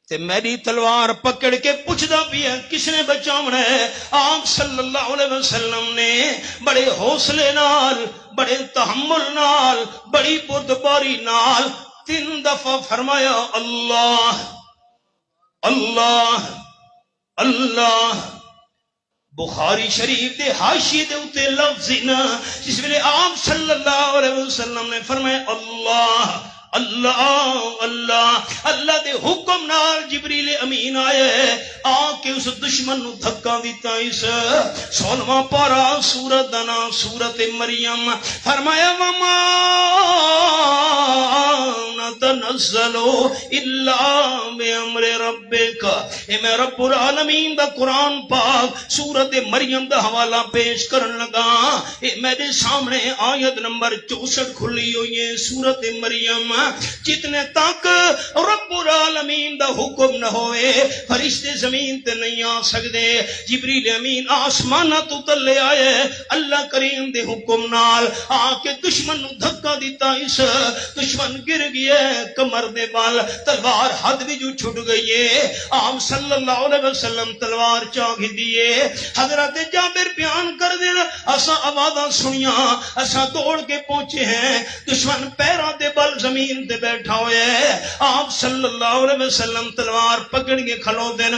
تے میری تلوار پکڑ کے پوچھدا پیا کس نے بچاونا ہے. آپ صلی اللہ علیہ وسلم نے بڑے حوصلے نال بڑے تحمل نال بڑی بردباری نال 3 دفعہ فرمایا اللہ اللہ اللہ. بخاری شریف دے حاشیے دے اوتے لفظ نا جس ویلے آپ صلی اللہ علیہ وسلم نے فرمایا اللہ اللہ اللہ اللہ دے حکم نال جبریل امین آئے آ کے اس دشمن نو دھکا دیتا. اس 16واں پارا سورت دا نام سورت مریم فرمایا وما تنزلو الا بامر ربک. اے میں رب العالمین دا قرآن پاک سورت مریم دا حوالہ پیش کرن لگا. اے میرے سامنے آیت نمبر 64 کھلی ہوئی ہے سورت مریم. جتنے تک رب العالمین دا حکم نہ ہوئے فرشتے زمین تے نہیں آ سکتے. جبریل امین آسمانہ تو تلے آئے اللہ کریم دے حکم نال آ کے دشمن نو دھکا دیتا. اس دشمن گر گیا کمر دے بال تلوار حد بھی جو چھٹ گئی ہے. آپ صلی اللہ علیہ وسلم تلوار چاک دیے. حضرت جابر بیان کر دینا اسا آوازاں سنیاں اسا دوڑ کے پہنچے ہیں دشمن پیروں دے بل زمین دے بیٹھا ہوئے ہے. آپ صلی اللہ علیہ وسلم تلوار پکڑ کے کھلو دین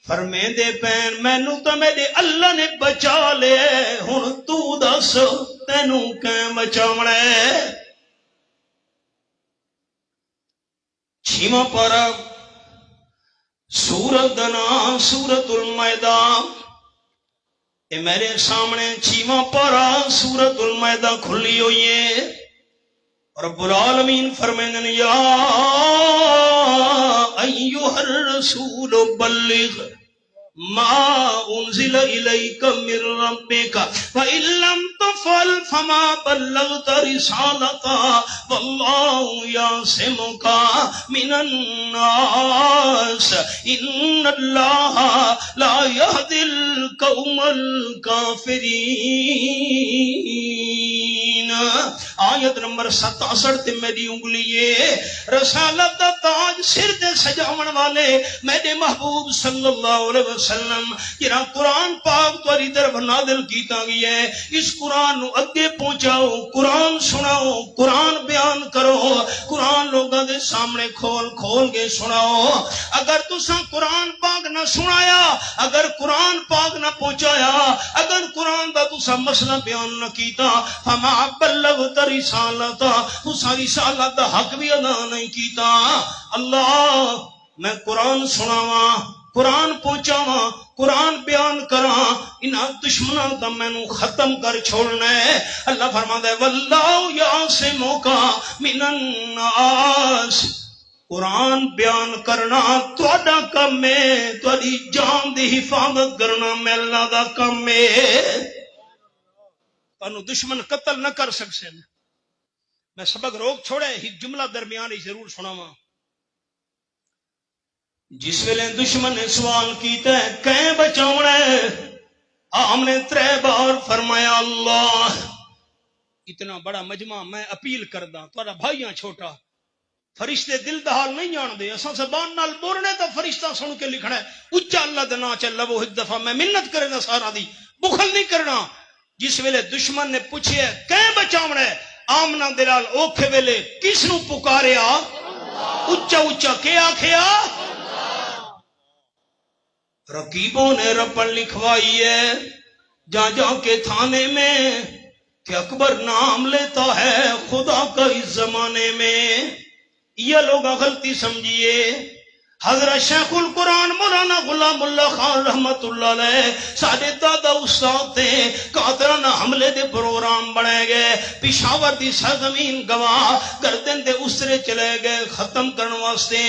فرمے دے پین مینو تو میرے اللہ نے بچا لے ہن تو دس تینوں کیں بچاونا ہے. چھیواں پارا سورت دنا سورت المائدہ. اے میرے سامنے چھیواں پارا سورت المائدہ کھلی ہوئی ہے. رب العالمین فرمائیں یا ایوہ الرسول بلغ ما انزل الیک من ربک فإن لم تفعل فما بلغت رسالتا واللہ یعصمک من الناس ان اللہ لا یہدی القوم الکافرین. آیت نمبر 67 تے میری انگلی رسالت دا تاج سر دے سجاون والے میرے محبوب صلی اللہ علیہ وسلم جنہاں قرآن پاک تواری طرف نازل کیتا گیا ہے. اس قرآن نو اگے پہنچاؤ قرآن سناؤ قرآن بیان کرو قرآن لوگاں دے سامنے کھول کھول کے سناؤ. اگر تساں قرآن پاک نہ سنایا اگر قرآن پاک نہ پہنچایا اگر قرآن دا تساں مسئلہ بیان نہ کیتا فما بلغت رسالتا تساں رسالت دا حق بھی ادا نہیں کیتا. اللہ میں قرآن سناواں قرآن پہنچاواں قرآن بیان کراں انہاں دشمناں دا مینوں ختم کر چھوڑنا ہے. اللہ فرماتا ہے واللہ یعصمک من الناس. قرآن بیان کرنا تہاڈا کم ہے تہاڈی جان دی حفاظت کرنا میں اللہ دا کم ہے. تانوں دشمن قتل نہ کر سکسن. میں سبق روک چھوڑے ہی جملہ درمیان ہی ضرور سناواں. جس ویلے دشمن نے سوال کیتا ہے کہیں بچاونا ہے ہم نے 3 بار فرمایا اللہ. اتنا بڑا مجمع میں اپیل کردہ تھوڑا بھائیاں چھوٹا فرشتے دل دا حال نہیں جان دے اساں زبان نال بولنے تو فرشتہ سن کے لکھنا ہے اچا اللہ دا نام چل لو ایک دفعہ میں منت کرے دا سارا دی بخل نہیں کرنا. جس ویلے دشمن نے پوچھے کہیں بچاونا ہے آمنا دلال اوکھے ویلے کس نو پکاریا اچا اچا کیا آکھیا رقیبوں نے رپن لکھوائی ہے جا جا کے تھانے میں کہ اکبر نام لیتا ہے خدا کا اس زمانے میں. یہ لوگ غلطی سمجھیے. حضرت شیخ القرآن مولانا غلام اللہ خان رحمت اللہ علیہ ساڑھے دادا استاد تھے. قاتلانہ حملے دے پروگرام بڑھے گئے پشاور دی سرزمین گواہ گردن دے اسرے چلے گئے ختم کرنے واسطے.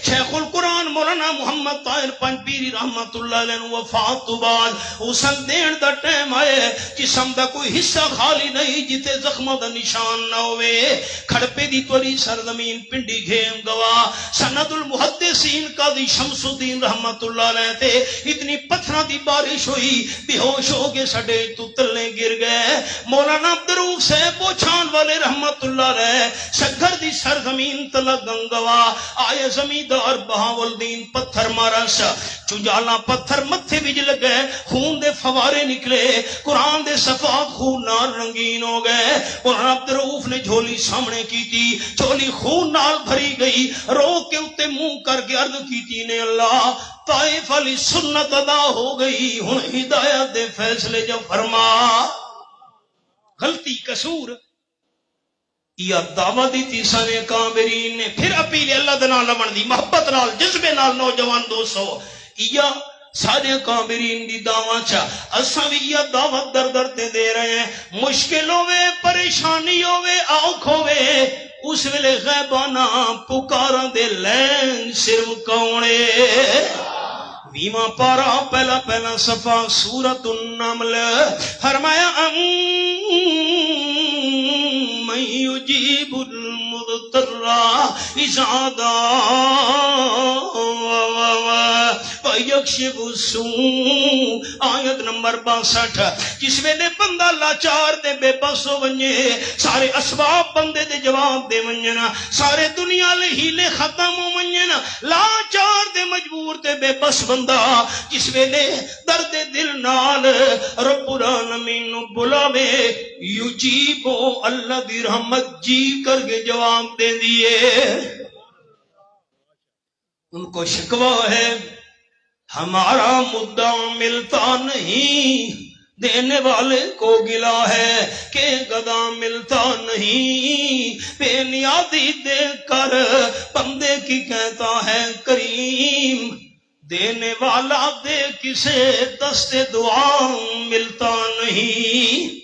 شیخ القرآن مولانا محمد طاہر پنجپیری رحمت اللہ علیہ وفات تو بعد اسن دین دا ٹائم آئے جسم دا کوئی حصہ خالی نہیں جتے زخموں دا نشان نہ ہوئے. کھڑپے دی توری سرزمین پنڈی گھیم گواہ سند المحدث قاضی شمس الدین رحمت اللہ علیہ تھے. اتنی پتھروں دی بارش ہوئی بے ہوش ہو کے سڈے تو تلے گر گئے. مولانا عبدالروف سے پوچھان والے رحمت اللہ علیہ سگھر دی سرزمین تلا گنگوا آئے زمیندار بہاول الدین پتھر مارس چنجالا پتھر متھے بج لگے خون دے فوارے نکلے قرآن دے صفحات خون نال رنگین ہو گئے. مولانا عبدالروف نے جھولی سامنے کی تھی جھولی خون نال بھری گئی رو کے اتے منہ کر کے عرض کی تھی نے اللہ طائف علی سنت ادا ہو گئی ہن ہدایت دے فیصلے جو فرما. غلطی قصور یا دعوت دی تیسرے کامرین نے پھر اپیل اللہ دے نال لمن دی محبت نال جذبے نال نوجوان دوستو یا سارے کامرین دی دعوت چا اساں بھی یہ دعوت در در تے دے رہے ہیں. مشکل ہوے پریشانی ہوے آنکھ ہوے اس ویلے غیبانہ پکاراں دے لین صرف کونے ویواں پارا پہلا پہلا صفحہ سورۃ النمل فرمایا من یجیب المضطر اذا دعا ویکشف السوء آیت نمبر 62 جس ویلے بندہ لاچار تے بے بس ہو ونجے سارے اسباب بندے دے جواب دے ونجن سارے دنیا لے ہیلے ختم ہو ونجن لاچار تے مجبور تے بے بس بندہ جس ویلے درد دل نال رب العالمین نو بلاوے یجیبو اللہ دی رحمت جی کر کے جواب دے دیے ان کو شکوہ ہے ہمارا مدعا ملتا نہیں دینے والے کو گلا ہے کہ گدا ملتا نہیں بے نیازی دیکھ کر بندے کی کہتا ہے کریم دینے والا دے کسے دست دعا ملتا نہیں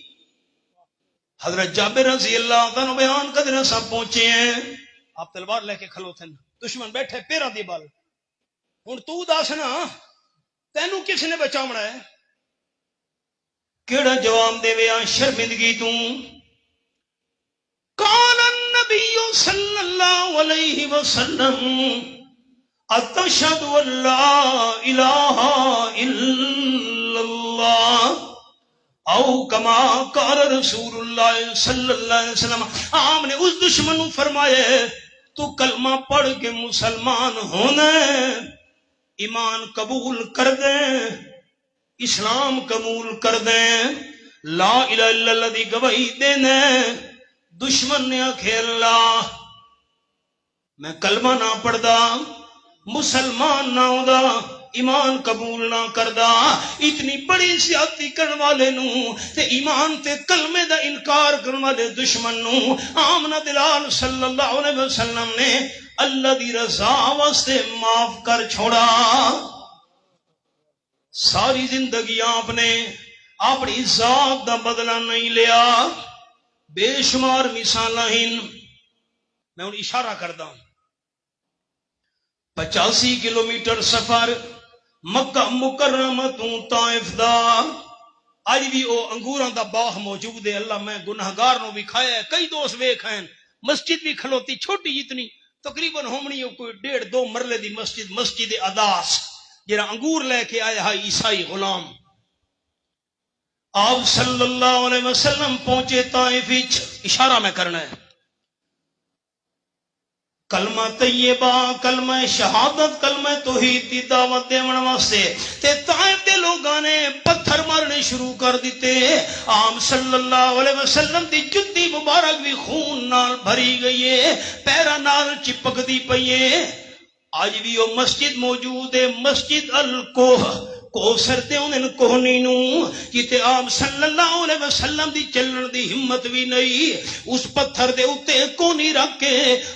حضرت جابر رضی اللہ عنہ بیان قدر سب پہنچے ہیں آپ تلوار لے کے کھلو تھے دشمن بیٹھے پیرا دی بال ہن تو دسنا تینوں کس نے بچاونا ہے کیڑا جواب دے ویا شرمندگی تو قال النبی صلی اللہ علیہ وسلم اتشہد ان لا الہ الا اللہ او کما قال رسول اللہ صلی اللہ علیہ وسلم آپ نے اس دشمن کو فرمایا تو کلمہ پڑھ کے مسلمان ہونا ایمان قبول کر دیں اسلام قبول کر دیں لا الہ الا اللہ دی گواہی دینے دشمن نے آکھے اللہ میں کلمہ نہ پڑھدا مسلمان نہ ہودا ایمان قبول نہ کردا اتنی بڑی زیادتی کرن والے نو تے ایمان تے کلمے دا انکار کرن والے دشمن نو آمنہ دلال صلی اللہ علیہ وسلم نے اللہ دی رضا واسطے معاف کر چھوڑا ساری زندگی آپ نے اپنی ذات دا بدلہ نہیں لیا بے شمار مثالاں ہن میں ان اشارہ کردا ہوں 85 کلومیٹر سفر مکہ مکرمہ تو طائف دا اج بھی او انگوراں دا باغ موجود ہے اللہ میں گناہگار نو بھی کھایا ہے کئی دوست ویکھ ہیں مسجد بھی کھلوتی چھوٹی جتنی تقریباً ہومنی کوئی 1.5-2 مرلے دی مسجد اداس جرا انگور لے کے آیا ہے عیسائی غلام آپ صلی اللہ علیہ وسلم پہنچے طائف وچ اشارہ میں کرنا ہے کلمہ طیبہ کلمہ شہادت کلمہ توحید دی دعوت دیون واسطے تے طائف دے لوگاں نے پتھر مارنے شروع کر دیتے آپ صلی اللہ علیہ وسلم دی جُتی مبارک بھی خون نال بھری گئی ہے پیرا نال چپک دی پئی ہے آج بھی وہ مسجد موجود ہے مسجد الکوہ کوثر تے انہاں کوہنی نو کیتے آپ صلی اللہ علیہ وسلم دی چلن دی ہمت بھی نہیں اس پتھر دے اوتے کونی رکھ کے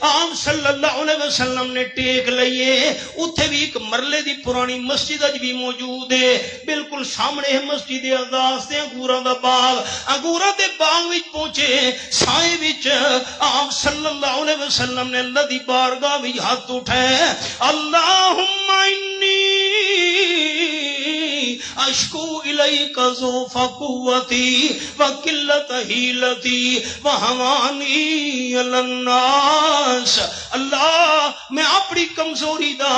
آپ صلی اللہ علیہ وسلم نے ٹیک لئیے اوتھے بھی ایک مرلے دی پرانی مسجد اج بھی موجود ہے بالکل سامنے ہے مسجد اعزاز تے انگوراں دا باغ انگوراں دے باغ وچ پہنچے سائے وچ آپ صلی اللہ علیہ وسلم نے اللہ دی بارگاہ وچ ہاتھ اٹھائے اللہم انی اشکو الیک ضعف قوتی وقلت حیلتی وہوانی علی الناس اللہ میں اپنی کمزوری دا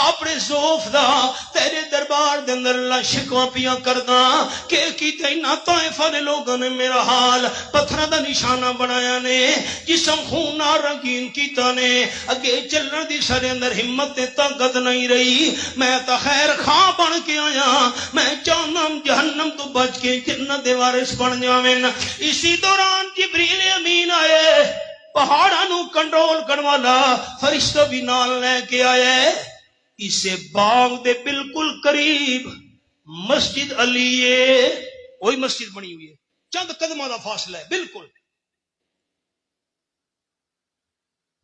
اپنے ضعف دا تیرے دربار دے اندر اللہ شکوہ پیا کردا کہ کیتے نہ طائف والے لوگوں نے میرا حال پتھراں دا نشانہ بنایا نے جسم خون نہ رنگین کیتا نے اگے چلن دی سارے اندر ہمت تے طاقت نہیں رہی میں تا خیر خواہ بن کے آیا میں جہنم جہنم تو بچ کے جنت دے وارث بن جاویں اسی دوران جبریل امین آئے پہاڑاں نو کنٹرول کرن والا فرشتہ بھی نال لے کے آیا اسے باغ دے بالکل قریب مسجد علی ہے وہی مسجد بنی ہوئی ہے چند قدمہ دا فاصلہ ہے بالکل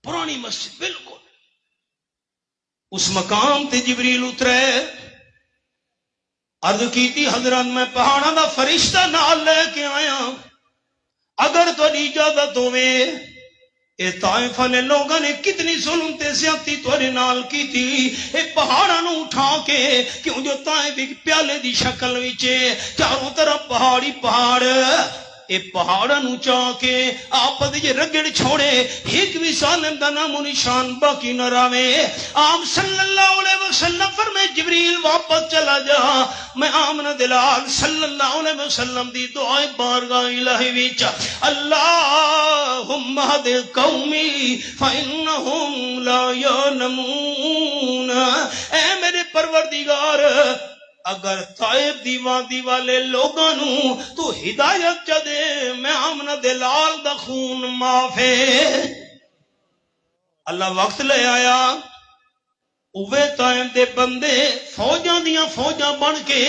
پرانی مسجد بالکل اس مقام تے جبریل اترے عرض کیتی حضرت میں پہاڑاں دا فرشتہ نال لے کے آیا اگر تو اجازت ہوے اے طائف والے لوگوں نے کتنی ظلم تے زیادتی تورے نال کی تھی. اے پہاڑاں نو اٹھا کے کیوں جو طائف ایک پیالے دی شکل وچ چاروں طرف پہاڑی پہاڑ اے پہاڑاں نو چاہ کے آپ دے رگڑ چھوڑے ایک بھی ظالم دا نام و نشان باقی نہ راوے. آپ صلی اللہ علیہ وسلم فرمائے جبریل واپس چلا جا. میں آمنہ دلال صلی اللہ علیہ وسلم دی دعائیں بارگاہ الہی وچ اللہم اہد قومی فإنہم لا یعلمون. اے میرے پروردگار اگر طائف دی وادی والے لوگاں نو تو ہدایت چا دے میں آمنہ دلال دا خون معاف ہے. اللہ وقت لے آیا اوے طائف دے بندے فوجاں دیاں فوجاں بن کے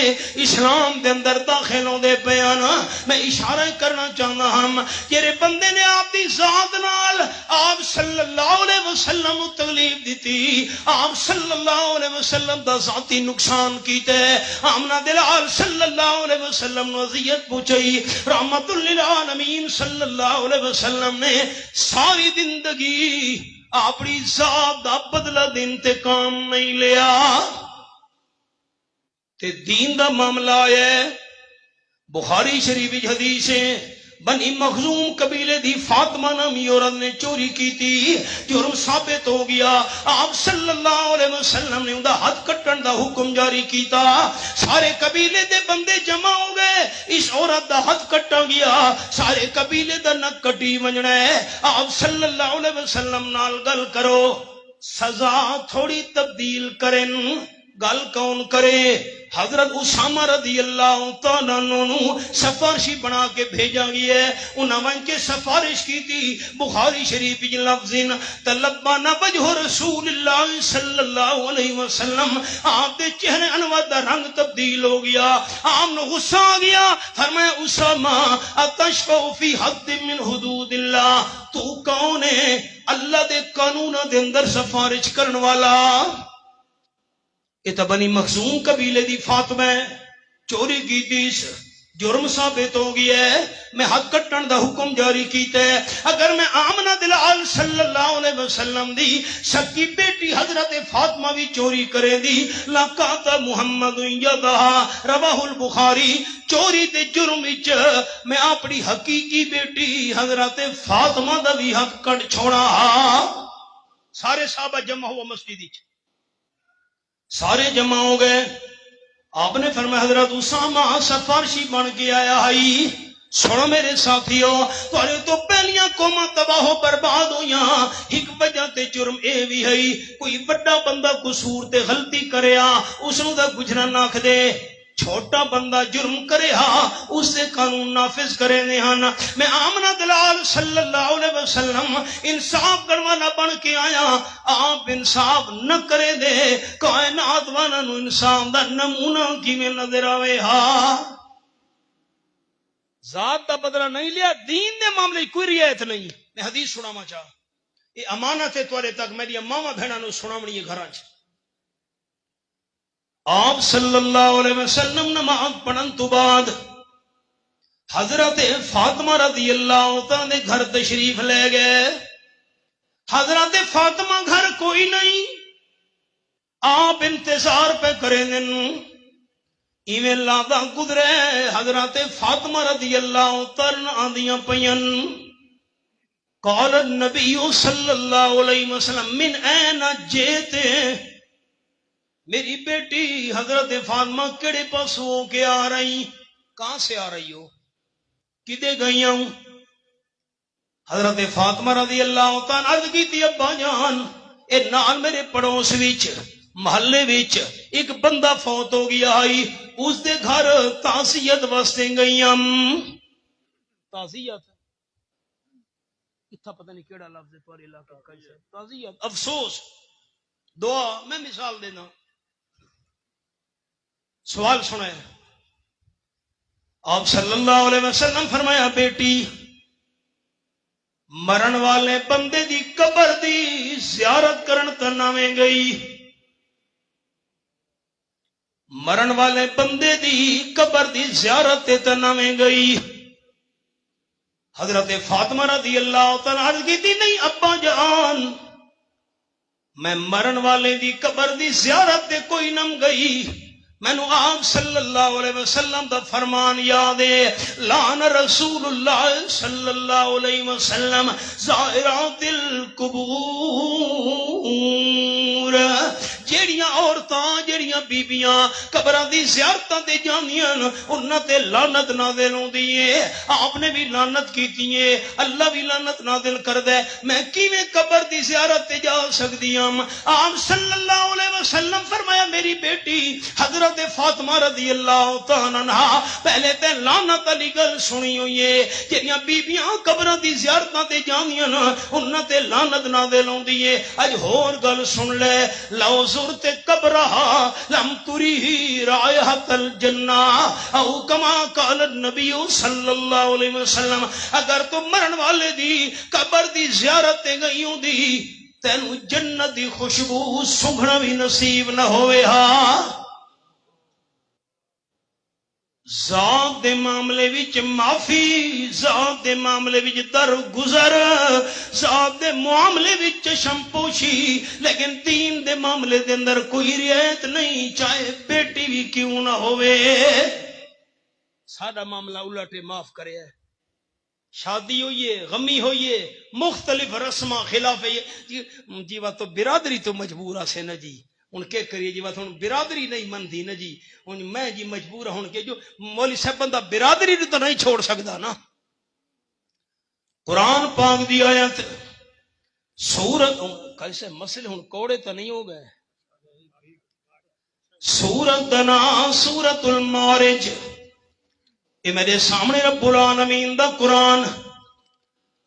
اسلام دے اندر داخل ہوندے پیاں. میں اشارہ کرنا چاہنا ہم جڑے بندے نے آپ دی ذات نال آپ صلی اللہ علیہ وسلم کو تکلیف دیتی, آپ صلی اللہ علیہ وسلم دا ذاتی نقصان کیتے, آمنہ دلال صلی اللہ علیہ وسلم نے اذیت پہنچائی, رحمت للعالمین صلی اللہ علیہ وسلم نے ساری زندگی اپنی ذات دا بدلہ دے انتقام نہیں لیا. تے دین دا معاملہ ہے. بخاری شریف حدیث ہے بنی مخزوم قبیلے دی فاطمہ نامی عورت نے چوری کی تھی, جرم ثابت ہو گیا. آپ صلی اللہ علیہ وسلم نے اندہ ہاتھ کٹن دا حکم جاری کیتا. سارے قبیلے دے بندے جمع ہو گئے, اس عورت دا ہاتھ کٹا گیا, سارے قبیلے دا نک کٹی ونجنا ہے. آپ صلی اللہ علیہ وسلم نال گل کرو, سزا تھوڑی تبدیل کریں. گل کون کرے؟ حضرت اسامہ رضی اللہ تعالیٰ عنہ سفارشی بنا کے بھیجا گیا ہے. انہاں وہاں کے سفارش کی تھی. بخاری شریف کی لفظ تلبانا وجہ رسول اللہ صلی اللہ علیہ وسلم, آپ دے چہرے انور دا رنگ تبدیل ہو گیا. آپ نے غصہ آ گیا, فرمایا اسامہ اتشفع فی حد من حدود اللہ, تو کون ہے اللہ دے قانون دے اندر سفارش کرن والا؟ یہ تو بنی مخزوم قبیلے دی فاطمہ چوری کی تیس جرم ثابت ہو گیا ہے. میں حد کٹن دا حکم جاری کیتا ہے. اگر میں آمنہ دلال صلی اللہ علیہ وسلم دی سکی بیٹی حضرت فاطمہ بھی چوری کرے دی لقاتا محمد یدہا, رواہ البخاری. چوری دے جرم وچ میں اپنی حقیقی بیٹی حضرت فاطمہ دا بھی حق کٹ چھوڑا. سارے صحابہ جمع ہوا مسجد وچ, سارے جمع ہو گئے. آپ نے فرمایا حضرت اسامہ سفارشی بن کے آیا ہے. سنو میرے ساتھیو, تھوڑے تو پہلیاں قوماں تباہ و برباد ہویاں, ایک وجہ تے جرم اے بھی ہے کوئی بڑا بندہ قصور تے غلطی کریا اس نو دا گجرا ناکھ دے, چھوٹا بندہ جرم کرے اس سے قانون نافذ کرے نے ہن. میں آمنہ دلال صلی اللہ علیہ وسلم انصاف کروانا بن کے آیا. آپ انصاف نہ کرے دے کائنات والا نو انسان دا نمونہ کی میں نظر آوے ذات دا بدلہ نہیں لیا. دین دے معاملے کوئی رعایت نہیں. میں حدیث سناما چاہ, یہ امانت ہے توڑے تک میری ماما بہنا نو سناونی ہے گھراں. آپ صلی اللہ علیہ وسلم نماز پڑھن تو بعد حضرت فاطمہ رضی اللہ تعالی گھر تشریف لے گئے. حضرت فاطمہ گھر کوئی نہیں, آپ انتظار پہ کریں دن ایویں لادا گزرے. حضرت فاطمہ رضی اللہ تعالی آندیاں پئین. قال النبی صلی اللہ علیہ وسلم من این جیتے, میری بیٹی حضرت فاطمہ کیڑے پاس ہو کے آ رہی؟ کہاں سے آ رہی ہو؟ کدے گئی ہوں؟ حضرت فاطمہ رضی اللہ تعالیٰ عرض کی تھی ابا جان اے نال میرے پڑوس وچ محلے وچ ایک بندہ فوت ہو گیا ہے, اس دے گھر تعزیت واسطے گئی ہم. تعزیت اتھا پتہ نہیں کیڑا لفظ ہے تمہارے علاقہ کا, تعزیت افسوس دعا. میں مثال دینا, سوال سنیں. آپ صلی اللہ علیہ وسلم فرمایا بیٹی مرن والے بندے دی قبر دی زیارت کرن تناویں گئی. مرن والے بندے دی قبر دی زیارت تناویں گئی. حضرت فاطمہ رضی اللہ تعالیٰ عرض کی تھی نہیں ابا جان میں مرن والے دی قبر دی زیارت تے کوئی نم گئی مینو آپ صلی اللہ علیہ وسلم دا فرمان یاد ہے لعن رسول اللہ صلی اللہ علیہ وسلم زائرات القبور جیڑیاں عورتاں جیڑیاں بیبیاں قبراں دی زیارتاں تے جاندیاں انہاں تے لعنت نازل ہوندی ہے آپ نے بھی لعنت کیتی ہے اللہ بھی لعنت نازل کردا ہے میں کیویں قبر دی زیارت تے جا سکدی ہاں آپ صلی اللہ علیہ وسلم فرمایا میری بیٹی حضرت فاطمہ رضی اللہ تعالیٰ عنہ پہلے تے لعنت علی گل سنی ہوئی ہے جہاں بیبیاں قبراں دی زیارتاں تے جاندیاں نا انہاں تے لعنت نازل ہوندی ہے اج ہور گل سن لے لو زرت قبرہا لم تریہ رائحۃ الجنہ او کما قال النبی صلی اللہ علیہ وسلم اگر تو مرن والے دی قبر دی زیارت تے گئی ہوندی تینوں جنت دی خوشبو سنگھنا بھی نصیب نہ ہوئے ہاں ذات دے معاملے وچ معافی ذات دے معاملے وچ درگزر ذات دے معاملے وچ چشمپوشی لیکن دین دے معاملے دے اندر کوئی رعایت نہیں چاہے بیٹی بھی کیوں نہ ہوئے ساڈا معاملہ الٹے معاف کرے ہے شادی ہوئیے غمی ہوئیے مختلف رسمہ خلاف جیوا تو برادری تو مجبور آسے نا جی ان کے کریے جی بات ہوں برادری نہیں مندی نا جی میں جی مجبور ہوں کہ جو مولوی صاحب بندہ برادری تو نہیں چھوڑ سکتا نا قرآن پاک دی آیت سورت کیسے مسئلے ہوں کوڑے تو نہیں ہو گئے سورت دنا سورت المعارج یہ میرے سامنے رب العالمین دا قرآن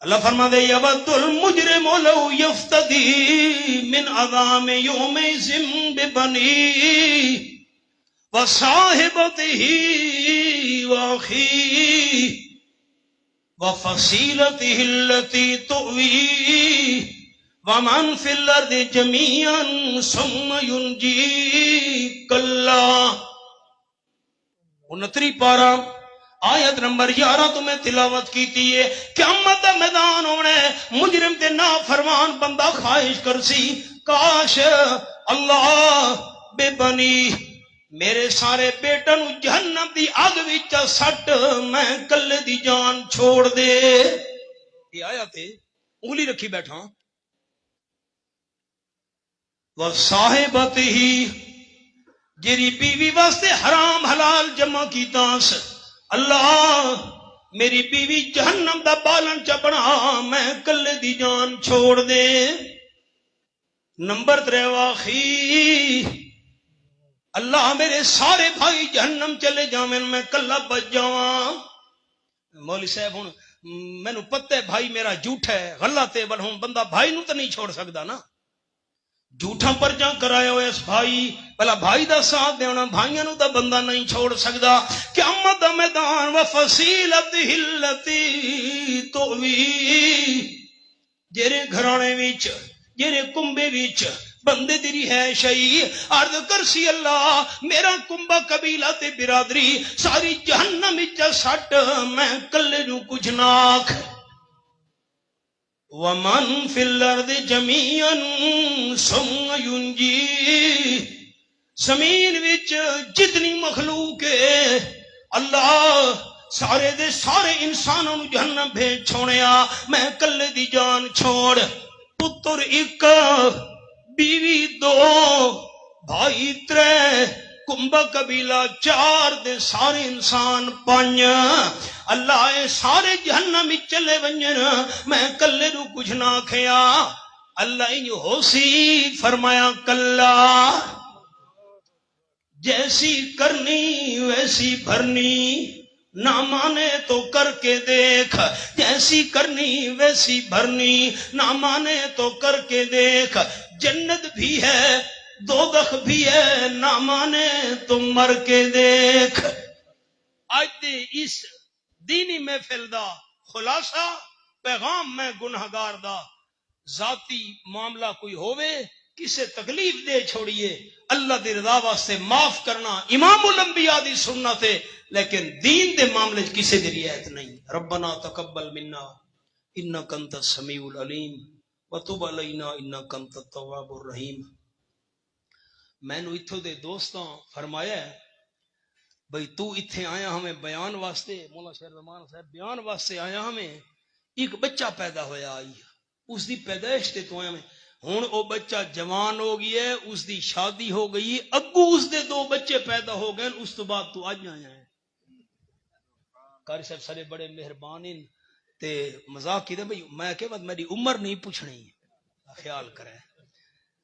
اللہ فرما دے یود المجرم لو یفتدی من عذاب یومئذ ببنی وصاحبتہ واخیہ وفصیلتہ التی تؤوی ومن فی الارض جمیعا ثم ینجی کلا 29 پارہ آیت نمبر 11 تو میں تلاوت کیتی ہے قیامت دا میدان ہونے مجرم تے نافرمان بندہ خواہش کرسی کاش اللہ بے بنی میرے سارے بیٹا نو جہنم دی آگ وچ سٹ میں کلے دی جان چھوڑ دے یہ آیت ہے انگلی رکھی بیٹھا وصاحبتہ جیری بیوی واسطے حرام حلال جمع کیتا اللہ میری بیوی جہنم دا بالن چپنا میں کلے دی جان چھوڑ دے نمبر 3 واخی اللہ میرے سارے بھائی جہنم چلے جاویں میں کلا بچ جاواں مولوی صاحب ہن مینوں پتہ ہے بھائی میرا جھوٹا ہے غلط ہے بل ہن بندہ بھائی نو تو نہیں چھوڑ سکدا نا جھوٹا پرچا کرایا ہوئے اس بھائی پہلا بھائی دا ساتھ دیونا بھائیاں نو دا بندہ نہیں چھوڑ سکدا قیامت دا میدان وفصیلتہ التی تؤوی جیرے گھرانے وچ جیرے کنبے وچ بندے دی رہائش ہے عرض کرسی اللہ میرا کنبا قبیلہ تے برادری ساری جہنم وچ سٹ میں کلے نو کچھ نہ آکھ وَمَن فِي الْأَرْضِ جَمِيعًا ثُمَّ يُنْجِي زمین وچ جتنی مخلوق ہے اللہ سارے دے سارے انسانوں جہنم بھیج چھوڑیا میں کلے دی جان چھوڑ پتر ایک بیوی 2 بھائی 3 کنبا قبیلہ 4 دے سارے انسان 5 اللہ اے سارے جہنم چلے ونجن میں کلے نو کچھ نہ کھیا اللہ انج ہو سی فرمایا کلا جیسی کرنی ویسی بھرنی نہ مانے تو کر کے دیکھ جیسی کرنی ویسی بھرنی نہ مانے تو کر کے دیکھ جنت بھی ہے دوزخ بھی ہے نہ مانے تو مر کے دیکھ آج دے اس دینی محفل دا خلاصہ پیغام میں گنہگار دا ذاتی معاملہ کوئی ہوئے کسے تکلیف دے چھوڑیے اللہ دی رضا واسطے معاف کرنا امام الانبیاء دی سنت ہے لیکن دین دے معاملے کسی دی رعایت نہیں. ربنا تقبل منا انک انت السمیع العلیم وتب علینا انک انت التواب الرحیم. میں نو اتھوں دے دوستاں فرمایا ہے بھئی تو اتھے آیا ہمیں بیان واسطے، مولا شیر رحمان صاحب بیان واسطے آیا ہمیں، ایک بچہ پیدا ہویا آئی اس دی پیدائش تے تو آیا ہمیں، ہن او بچہ جوان ہو گیا ہے، اس دی شادی ہو گئی، اگو اس دے 2 بچے پیدا ہو گئے، اس تو بعد تو آج آیا ہے. قاری صاحب سارے بڑے مہربان ہیں تے مذاق کی دے بھئی میں کہ میری عمر نہیں پوچھنی، خیال کریں.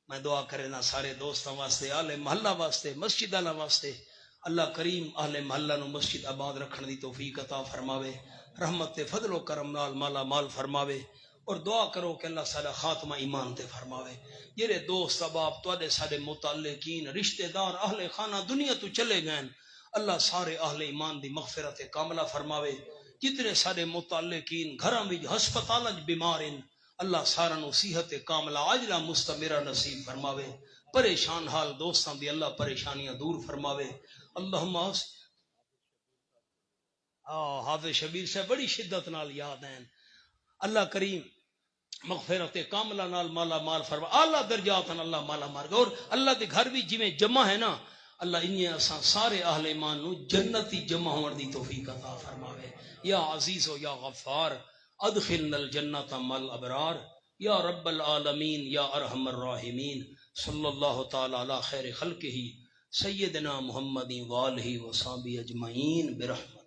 میں دعا کرنا سارے دوستاں واسطے، اہل محلہ واسطے، مسجد والا واسطے، اللہ کریم اہل محلہ نو مسجد آباد رکھنے دی توفیق عطا فرماوے، رحمت تے فضل و کرم نال مالا مال فرماوے، اور دعا کرو کہ اللہ سارا خاتمہ ایمان تے فرماوے. جڑے دوست احباب تواڈے سارے متعلقین رشتہ دار اہل خانہ دنیا تو چلے گئے، اللہ سارے اہل ایمان دی مغفرت کاملہ فرماوے. جتنے سارے متعلقین گھراں وچ ہسپتالاں وچ بیمار ہیں اللہ سارا نو صحت کاملہ عاجلہ مستمرہ نصیب فرماوے. پریشان حال دوستاں دی اللہ پریشانیاں دور فرماوے. اللہم حافظ شبیر سے بڑی شدت نال یاد ہیں. اللہ کریم مغفرت کاملہ نال مالا مال فرما، اعلیٰ درجات اللہ مالا مال. اور اللہ دے گھر بھی جویں جمع ہے نا، اللہ انہیں اساں سارے اہل ایمان نو جنتی جمع ہون دی توفیق عطا فرماوے. یا عزیز و یا غفار ادخلنا الجنت مع الابرار یا رب العالمین یا ارحم الراحمین. صلی اللہ تعالی علی خیر خلقہ سیدنا محمد و آلہ و صحبہ اجمعین برحمتہ.